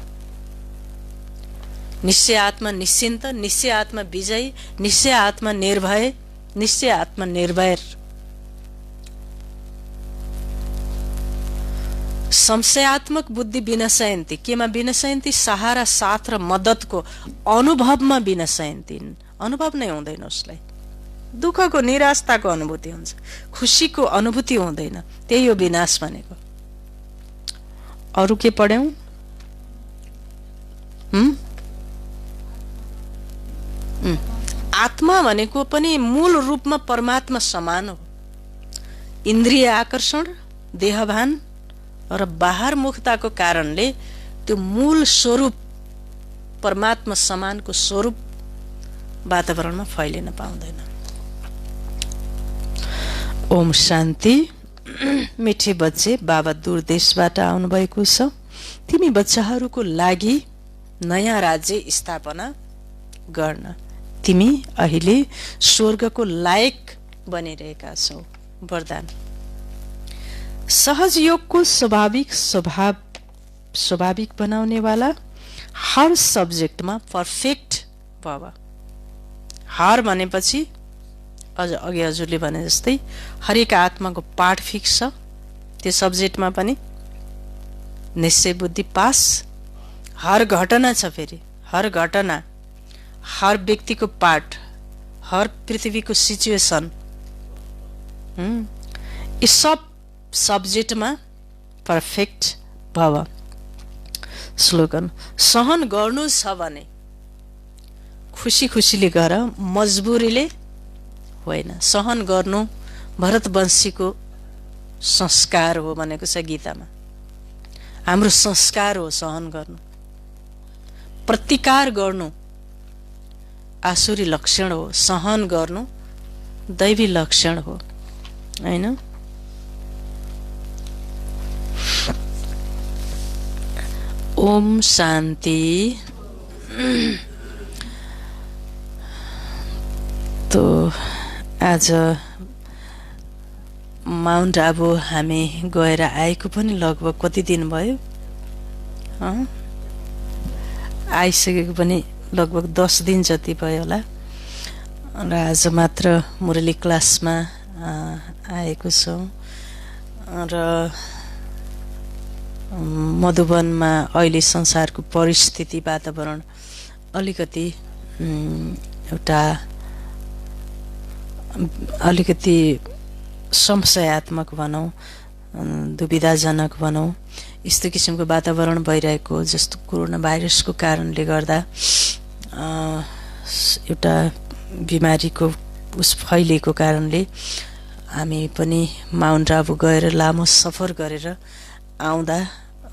निश्चय आत्मा निश्चिन्त, निश्चय आत्मा विजयी, निश्चय आत्मा निर्भय, निश्चय आत्मा निर्भय। संशयात्मक बुद्धि विनशयन्ती, केमा विनशयन्ती? सहारा, साथ र मद्दतको अनुभवमा विनशयन्ती। अनुभव नै हुँदैन उसलाई, दुःखको निराशताको अनुभूति हुन्छ, खुसीको अनुभूति हुँदैन। त्यही हो विनाश भनेको। अरू के पढ्यौं? आत्मा भनेको पनि मूल रूपमा परमात्मा समान हो। इन्द्रिय आकर्षण, देहभान र बाहर मुखताको कारणले त्यो मूल स्वरूप परमात्मा समानको स्वरूप वातावरणमा फैलिन पाउँदैन। ओम शान्ति। मिठे बच्चे, बाबा दूर देशबाट आउनुभएको छ। तिमी बच्चाहरूको लागि नयाँ राज्य स्थापना गर्न तिमी अहिले स्वर्गको लायक बनिरहेका छौ। वरदान। सहज योगको स्वाभाविक बनाउने वाला, हर सब्जेक्टमा पर्फेक्ट भव। हर भनेपछि अघि हजुरले भने जस्तै हरेक आत्माको पाठ फिक्स छ, त्यो सब्जेक्टमा पनि निश्चय बुद्धि पास। हर घटना छ, फेरि हर घटना, हर व्यक्तिको पाठ, हर पृथ्वीको सिचुएसन, यी सब सब्जेक्टमा पर्फेक्ट भव। स्लोगन। सहन गर्नु छ भने खुसी खुसीले गर, मजबुरीले होइन। सहन गर्नु भरतवंशीको संस्कार हो भनेको छ गीतामा। हाम्रो संस्कार हो सहन गर्नु। प्रतिकार गर्नु आसुरी लक्षण हो, सहन गर्नु दैवी लक्षण हो, हैन? ओम शान्ति। तो आज माउन्ट आबु हामी गएर आएको पनि लगभग कति दिन भयो? आइसकेको पनि लगभग 10 दिन जति भयो होला। र आज मात्र मुरली क्लासमा आएको छौँ र मधुवनमा अहिले संसारको परिस्थिति, वातावरण अलिकति अलिकति संशयात्मक भनौँ, दुविधाजनक भनौँ, यस्तो किसिमको वातावरण भइरहेको, जस्तो कोरोना भाइरसको कारणले गर्दा एउटा बिमारीको फैलिएको कारणले हामी पनि माउन्ट आबु गएर लामो सफर गरेर आउँदा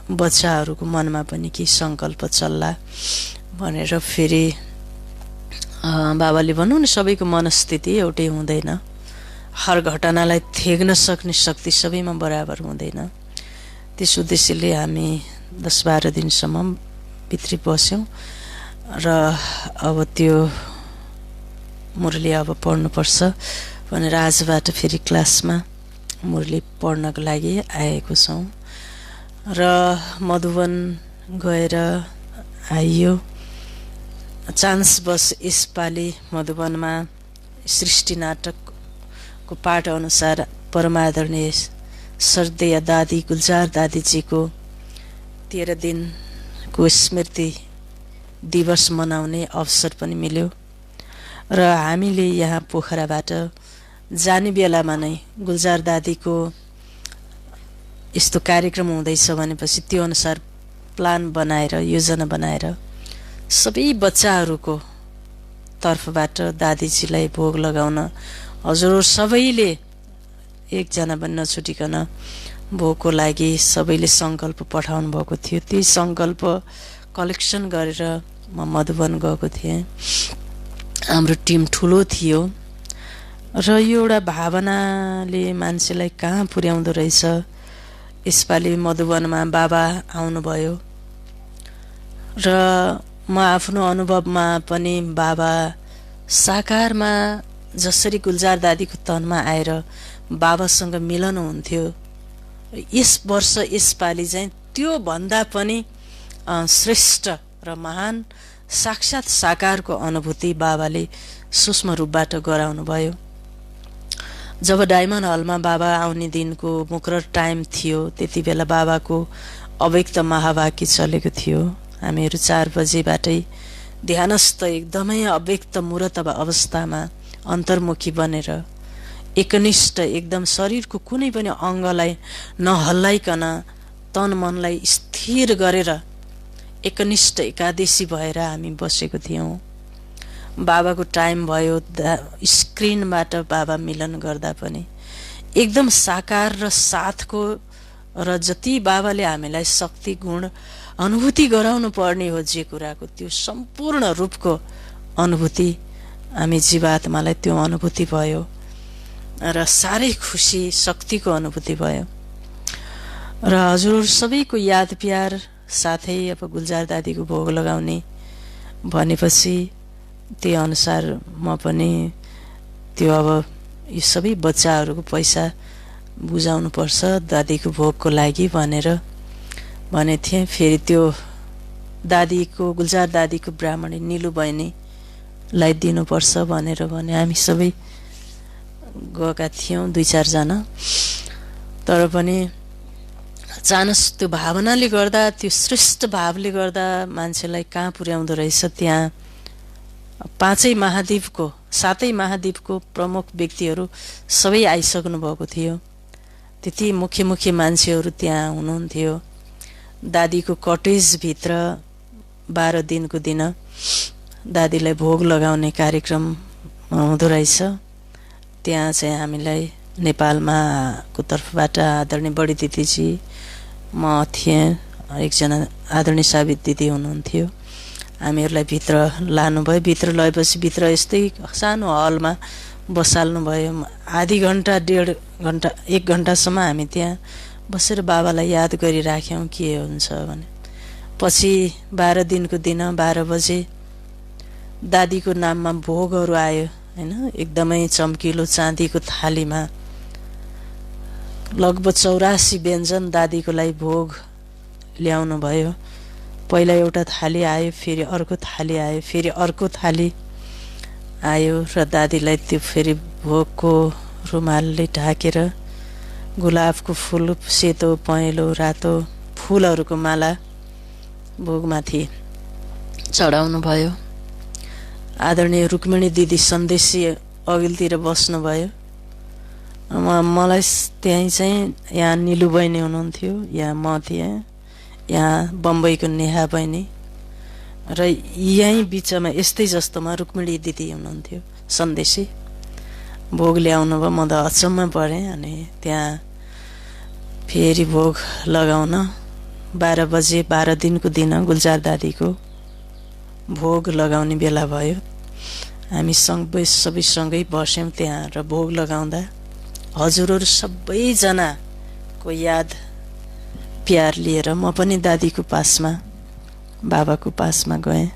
बच्चाहरूको मनमा पनि के सङ्कल्प चल्ला भनेर फेरि बाबाले भनौँ न, सबैको मनस्थिति एउटै हुँदैन। हर घटनालाई थेग्न सक्ने शक्ति सबैमा बराबर हुँदैन। त्यस उद्देश्यले हामी 10-12 दिनसम्म भित्री बस्यौँ र अब त्यो मुरली अब पढ्नुपर्छ भनेर आजबाट फेरि क्लासमा मुरली पढ्नको लागि आएको छौँ र मधुवन गएर आइयो। चान्स बस यसपालि मधुवनमा सृष्टि नाटकको पाठ अनुसार परमादरणीय श्रद्धेय दादी गुलजार दादीजीको 13 दिनको स्मृति दिवस मनाउने अवसर पनि मिल्यो र हामीले यहाँ पोखराबाट जाने बेलामा नै गुलजार दादीको यस्तो कार्यक्रम हुँदैछ भनेपछि त्यो अनुसार प्लान बनाएर योजना बनाएर सबै बच्चाहरूको तर्फबाट दादीजीलाई भोग लगाउन हजुर सबैले एकजना पनि नछुटिकन भोगको लागि सबैले सङ्कल्प पठाउनु भएको थियो। त्यही सङ्कल्प कलेक्सन गरेर म मधुवन गएको थिएँ। हाम्रो टिम ठुलो थियो र यो एउटा भावनाले मान्छेलाई कहाँ पुर्याउँदो रहेछ। यसपालि मधुवनमा बाबा आउनुभयो र म आफ्नो अनुभवमा पनि बाबा साकारमा जसरी गुलजार दादीको तनमा आएर बाबासँग मिलन हुन्थ्यो, यस वर्ष यसपालि चाहिँ त्यो भन्दा पनि श्रेष्ठ र महान साक्षात साकारको अनुभूति बाबाले सूक्ष्म रूपबाट गराउनु भयो। जब डायमन्ड हलमा बाबा आउने दिनको मुकरर टाइम थियो त्यति बेला बाबाको अव्यक्त महावाक्य चलेको थियो। हामीहरू 4 बजेबाटै ध्यानस्थ एकदमै अव्यक्त मूर्त अवस्थामा अन्तर्मुखी बनेर एकनिष्ठ एकदम शरीरको कुनै पनि अङ्गलाई नहल्लाइकन तन मनलाई स्थिर गरेर एकनिष्ठ एकादशी भएर हामी बसेको थियौँ। बाबाको टाइम भयो, स्क्रिनबाट बाबा मिलन गर्दा पनि एकदम साकार र साथको र जति बाबाले हामीलाई शक्ति गुण अनुभूति गराउनु पर्ने हो जे कुराको त्यो सम्पूर्ण रूपको अनुभूति हामी जीवात्मालाई त्यो अनुभूति भयो र साह्रै खुसी शक्तिको अनुभूति भयो। र हजुर सबैको याद प्यार साथै अब गुलजार दादीको भोग लगाउने भनेपछि त्यही अनुसार म पनि त्यो अब यी सबै बच्चाहरूको पैसा बुझाउनु पर्छ दादीको भोगको लागि भनेर भने थिएँ। फेरि त्यो दादीको गुलजार दादीको ब्राह्मणी निलु बहिनीलाई दिनुपर्छ भनेर भने हामी सबै गएका थियौँ 2-4 जना। तर पनि चानस त्यो भावनाले गर्दा त्यो श्रेष्ठ भावले गर्दा मान्छेलाई कहाँ पुर्याउँदो रहेछ। त्यहाँ 5 महाद्वीपको 7 महाद्वीपको प्रमुख व्यक्तिहरू सबै आइसक्नु भएको थियो। त्यति मुख्य मान्छेहरू त्यहाँ हुनुहुन्थ्यो। दादीको कटेजभित्र 12 दिनको दिन दादीलाई भोग लगाउने कार्यक्रम हुँदो रहेछ। त्यहाँ चाहिँ हामीलाई नेपालमा को तर्फबाट आदरणीय बडी दिदीजी, म थिएँ, एकजना आदरणीय साबित दिदी हुनुहुन्थ्यो। हामीहरूलाई भित्र लानुभयो। भित्र लगेपछि भित्र यस्तै सानो हलमा बसाल्नु भयो। आधी घन्टा 1.5 घन्टा 1 घन्टासम्म हामी त्यहाँ बसेर बाबालाई याद गरिराख्यौँ के हुन्छ भने। पछि 12 दिनको दिन 12 बजे दादीको नाममा भोगहरू आयो हैन। एकदमै चम्किलो चाँदीको थालीमा लगभग 84 व्यञ्जन दादीको लागि भोग ल्याउनु भयो। पहिला एउटा थाली आयो, फेरि अर्को थाली आयो, फेरि अर्को थाली आयो र दादीलाई त्यो फेरि भोगको रुमालले ढाकेर गुलाबको फूल, सेतो पहेँलो रातो फूलहरूको माला भोगमाथि चढाउनु भयो। आदरणीय रुक्मिणी दिदी सन्देशी अघिल्तिर बस्नुभयो। मलाई त्यहीँ चाहिँ यहाँ निलु बहिनी हुनुहुन्थ्यो, यहाँ म थिएँ, यहाँ बम्बईको नेहा बहिनी र यहीँ बिचमा यस्तै जस्तोमा रुक्मिणी दिदी हुनुहुन्थ्यो सन्देशी। भोग ल्याउनु भयो। म त अचम्म परेँ। अनि त्यहाँ फेरि भोग लगाउन 12 बजे 12 दिनको दिन गुलजार दादीको भोग लगाउने बेला भयो। हामी सबैसँगै बस्यौँ त्यहाँ र भोग लगाउँदा हजुरहरू सबैजनाको याद प्यार लिएर म पनि दादीको पासमा बाबाको पासमा गएँ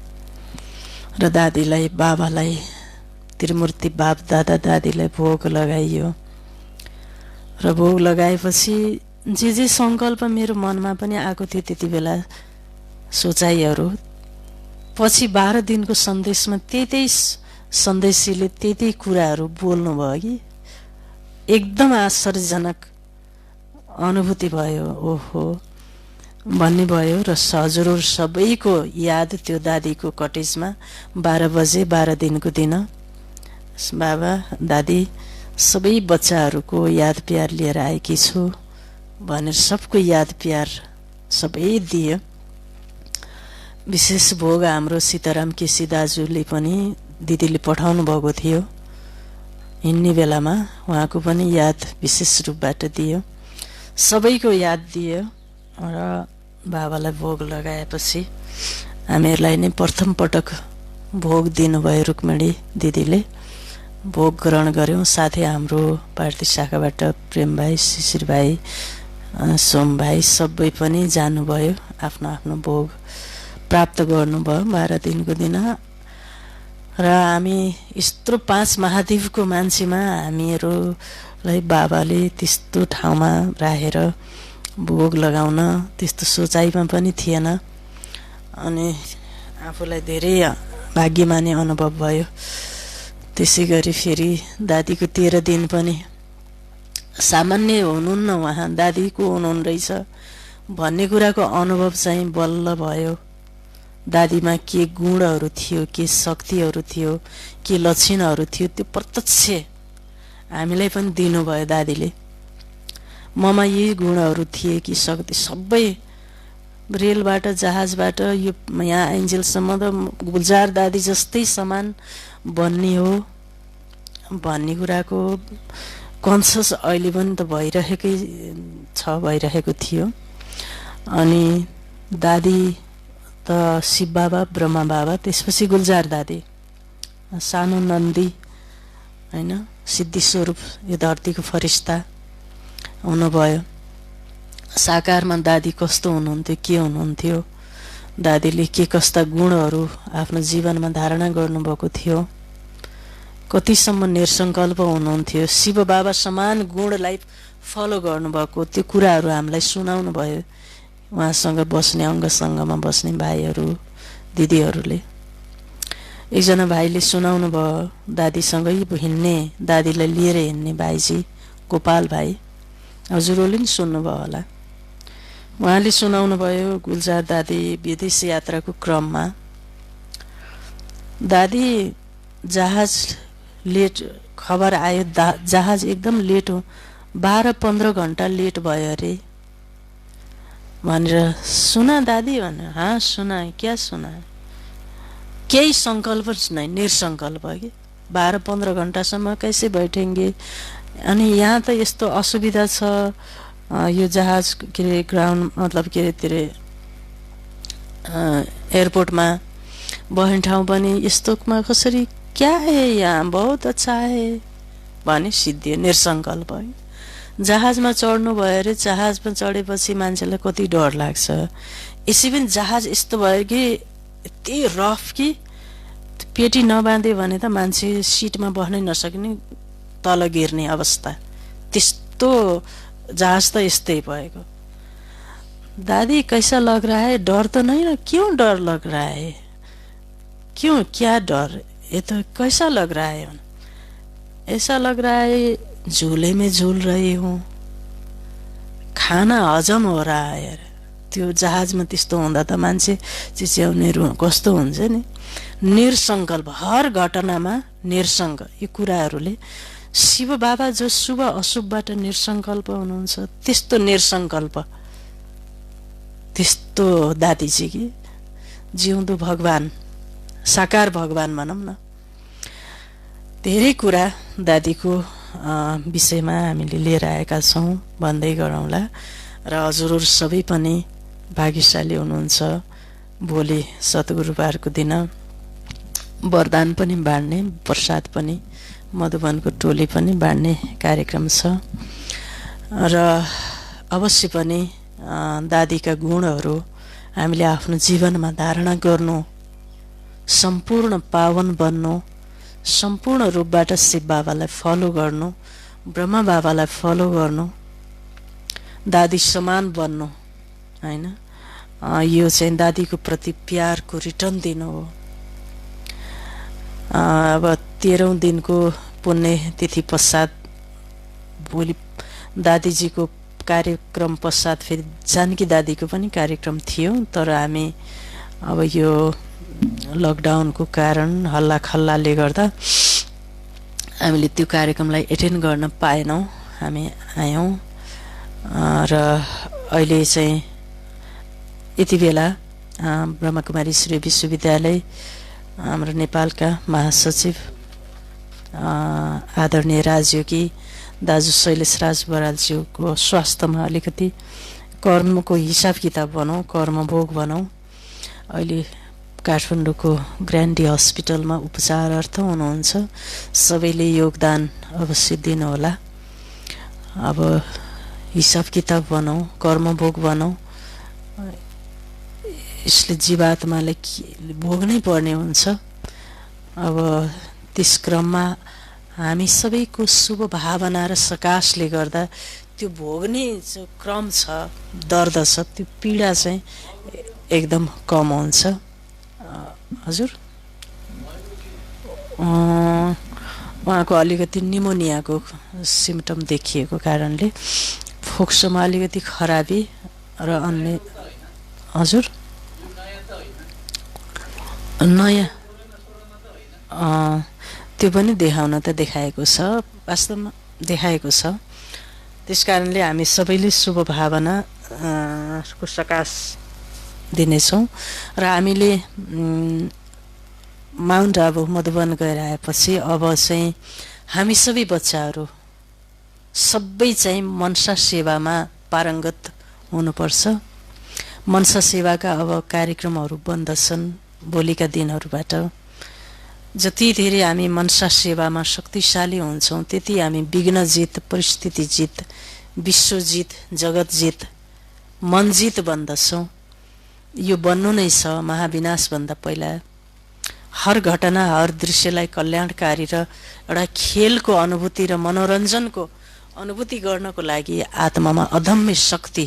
र दादीलाई बाबालाई त्रिमूर्ति बाप दादा दादीलाई भोग लगाइयो र भोग लगाएपछि जे सङ्कल्प मेरो मनमा पनि आएको थियो त्यति बेला सोचाइहरू पछि 12 दिनको सन्देशमा त्यही सन्देशीले त्यही कुराहरू बोल्नुभयो कि एकदम आश्चर्यजनक अनुभूति भयो। ओहो भन्ने भयो र हजुरहरू सबैको याद त्यो दादीको कटेजमा 12 बजे 12 दिनको दिन बाबा दादी सबै बच्चाहरूको याद प्यार लिएर आएकी छु भनेर सबको याद प्यार सबै दियो। विशेष भोग हाम्रो सीताराम केसी दाजुले पनि दिदीले पठाउनु भएको थियो, हिँड्ने बेलामा उहाँको पनि याद विशेष रूपबाट दियो, सबैको याद दियो र बाबालाई भोग लगाएपछि हामीहरूलाई नै प्रथम पटक भोग दिनुभयो रुक्मिणी दिदीले। भोग ग्रहण गऱ्यौँ। साथै हाम्रो पार्टी शाखाबाट प्रेम भाइ, शिशिर भाइ, सोम भाइ सबै पनि जानुभयो, आफ्नो आफ्नो भोग प्राप्त गर्नुभयो 12 दिनको दिन। र हामी यत्रो 5 महादेवको मान्छेमा हामीहरूलाई बाबाले त्यस्तो ठाउँमा राखेर भोग लगाउन त्यस्तो सोचाइमा पनि थिएन। अनि आफूलाई धेरै भाग्यमानी अनुभव भयो। त्यसै गरी फेरि दादीको 13 दिन पनि सामान्य हुनुहुन्न, उहाँ दादीको हुनुहुन्न रहेछ भन्ने कुराको अनुभव चाहिँ बल्ल भयो। दादीमा के गुणहरू थियो, के शक्तिहरू थियो, के लक्षणहरू थियो त्यो प्रत्यक्ष हामीलाई पनि दिनुभयो दादीले। ममा यही गुणहरू थिए कि शक्ति सबै रेलबाट जहाजबाट यो यहाँ एन्जेलसम्म त गुलजार दादी जस्तै समान बन्ने हो भन्ने कुराको कन्सियस अहिले पनि त भइरहेको थियो। अनि दादी त शिव बाबा, ब्रह्मा बाबा, त्यसपछि गुलजार दादी, सानो नन्दी हैन, सिद्धि स्वरूप यो धरतीको फरिस्ता हुनुभयो। साकारमा दादी कस्तो हुनुहुन्थ्यो, के हुनुहुन्थ्यो, दादीले के कस्ता गुणहरू आफ्नो जीवनमा धारणा गर्नुभएको थियो, कतिसम्म निरसङ्कल्प हुनुहुन्थ्यो, शिव बाबा समान गुणलाई फलो गर्नुभएको त्यो कुराहरू हामीलाई सुनाउनु भयो उहाँसँग बस्ने अङ्गसङ्गमा बस्ने भाइहरू दिदीहरूले। एकजना भाइले सुनाउनु भयो दादीसँगै हिँड्ने, दादीलाई लिएर हिँड्ने भाइजी गोपाल भाइ, हजुरहरूले पनि सुन्नुभयो होला। उहाँले सुनाउनु भयो गुलजार दादी विदेश यात्राको क्रममा दादी जहाज लेट खबर आयो, जहाज एकदम लेट हो, 12-15 घन्टा लेट भयो अरे भनेर सुना दादी भनेर। हाँ सुना, क्या सुना, केही सङ्कल्प नै, निरसङ्कल्प कि 12-15 घन्टासम्म कैसे बैठेंगे। अनि यहाँ त यस्तो असुविधा छ, यो जहाज के अरे ग्राउन्ड मतलब के अरे एयरपोर्टमा बस्ने ठाउँ पनि यस्तोमा कसरी, क्या है यहाँ, बहुत अच्छा है भने सिद्धियो, निरसङ्कल्प है। जहाजमा चढ्नु भयो अरे, जहाजमा चढेपछि मान्छेलाई कति डर लाग्छ। यसै पनि जहाज यस्तो भयो कि यति रफ कि पेटी नबाँध्यो भने त मान्छे सिटमा बस्नै नसक्ने, तल गिर्ने अवस्था, त्यस्तो जहाज त यस्तै भएको। दादी कैसा लग रहा है, डर तो नहीं ना, क्यों डर लग रहा है, क्यों, क्या डर, ये तो कैसा लग रहा है, ऐसा लग रहा है झूले में झूल रही हूँ, खाना हजम हो रहा है यार। त्यो जहाजमा त्यस्तो हुँदा त मान्छे चिच्याउने कस्तो हुन्छ नि। निरसङ्कल्प, हर घटनामा निरसङ्ग, यो कुराहरूले शिव बाबा जो शुभ अशुभबाट निरसङ्कल्प हुनुहुन्छ, त्यस्तो निरसङ्कल्प, त्यस्तो दादीजी कि जिउँदो भगवान, साकार भगवान भनौँ न। धेरै कुरा दादीको विषयमा हामीले लिएर आएका छौँ, भन्दै गरौँला। र हजुरहरू सबै पनि भाग्यशाली हुनुहुन्छ। भोलि सतगुरुबारको दिन वरदान पनि बाँड्ने, प्रसाद पनि, मधुबनको टोली पनि बाँड्ने कार्यक्रम छ। र अवश्य पनि दादीका गुणहरू हामीले आफ्नो जीवनमा धारणा गर्नु सम्पूर्ण पावन बन्नु, सम्पूर्ण रूपबाट शिव बाबालाई फलो गर्नु, ब्रह्मा बाबालाई फलो गर्नु, दादी समान बन्नु हैन। यो चाहिँ दादीको प्रति प्यारको रिटर्न दिनु हो। अब 13औं दिनको पुण्यतिथि पश्चात भोलि दादीजीको कार्यक्रम पश्चात फेरि जानकी दादीको पनि कार्यक्रम थियो, तर हामी अब यो लकडाउनको कारण हल्ला खल्लाले गर्दा हामीले त्यो कार्यक्रमलाई एटेन्ड गर्न पाएनौँ। हामी आयौँ र अहिले चाहिँ यति बेला ब्रह्मकुमारी श्री विश्वविद्यालय हाम्रो नेपालका महासचिव आदरणीय राजयोगी दाजु शैलेश राज बरालज्यूको स्वास्थ्यमा अलिकति कर्मको हिसाब किताब भनौँ, कर्मभोग भनौँ, अहिले काठमाडौँको ग्रान्डी हस्पिटलमा उपचारार्थ हुनुहुन्छ। सबैले योगदान अवश्य दिनुहोला। अब हिसाब किताब भनौँ, कर्मभोग भनौँ, यसले जीवात्मालाई भोग्नै पर्ने हुन्छ। अब त्यस क्रममा हामी सबैको शुभ भावना र सकाशले गर्दा त्यो भोग्ने जो क्रम छ, दर्द छ, त्यो पीडा चाहिँ एकदम कम हुन्छ। हजुर उहाँको अलिकति निमोनियाको सिम्टम देखिएको कारणले फोक्सोमा अलिकति खराबी र अन्य। हजुर नयाँ त्यो पनि देखाउन त देखाएको छ, वास्तवमा देखाएको छ। त्यस कारणले हामी सबैले शुभ भावना को सकाश दिनेछौँ र हामीले माउन्ट आबु मधुवन गएर आएपछि अब चाहिँ हामी सबै बच्चाहरू सबै चाहिँ मनसा सेवामा पारङ्गत हुनुपर्छ। मनसा सेवाका अब कार्यक्रमहरू बन्दछन् भोलिका दिनहरूबाट। जति धेरै हामी मनसा सेवामा शक्तिशाली हुन्छौँ त्यति हामी विघ्न जित, परिस्थिति जित, विश्व जित, जगत जित, मन जित बन्दछौँ। यो बन्नु नै छ महाविनाशभन्दा पहिला। हर घटना, हर दृश्यलाई कल्याणकारी र एउटा खेलको अनुभूति र मनोरञ्जनको अनुभूति गर्नको लागि आत्मामा अदम्य शक्ति,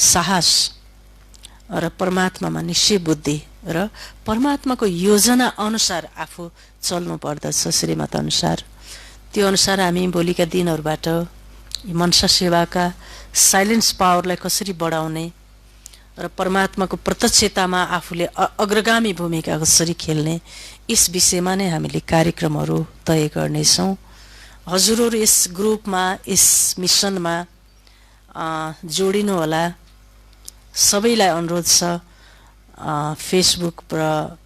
साहस र परमात्मामा निश्चय बुद्धि र परमात्माको योजना अनुसार आफू चल्नु पर्दछ, श्रीमत अनुसार। त्यो अनुसार हामी भोलिका दिनहरूबाट मनसा सेवाका साइलेन्स पावरलाई कसरी बढाउने र परमात्माको प्रत्यक्षतामा आफूले अग्रगामी भूमिका कसरी खेल्ने, यस विषयमा नै हामीले कार्यक्रमहरू तय गर्नेछौँ। हजुरहरू यस ग्रुपमा, यस मिसनमा जोडिनु होला। सबैलाई अनुरोध छ, फेसबुक र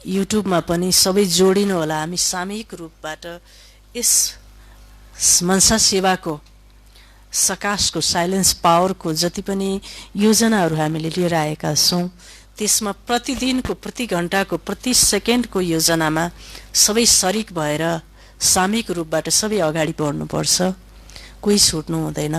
युट्युबमा पनि सबै जोडिनु होला। हामी सामूहिक रूपबाट यस मनसा सेवाको सकाशको, साइलेन्स पावरको जति पनि योजनाहरू हामीले लिएर आएका छौँ त्यसमा प्रतिदिनको, प्रति घण्टाको, प्रति सेकेन्डको योजनामा सबै सरिक भएर सामूहिक रूपबाट सबै अगाडि बढ्नुपर्छ। कोही छुट्नु हुँदैन।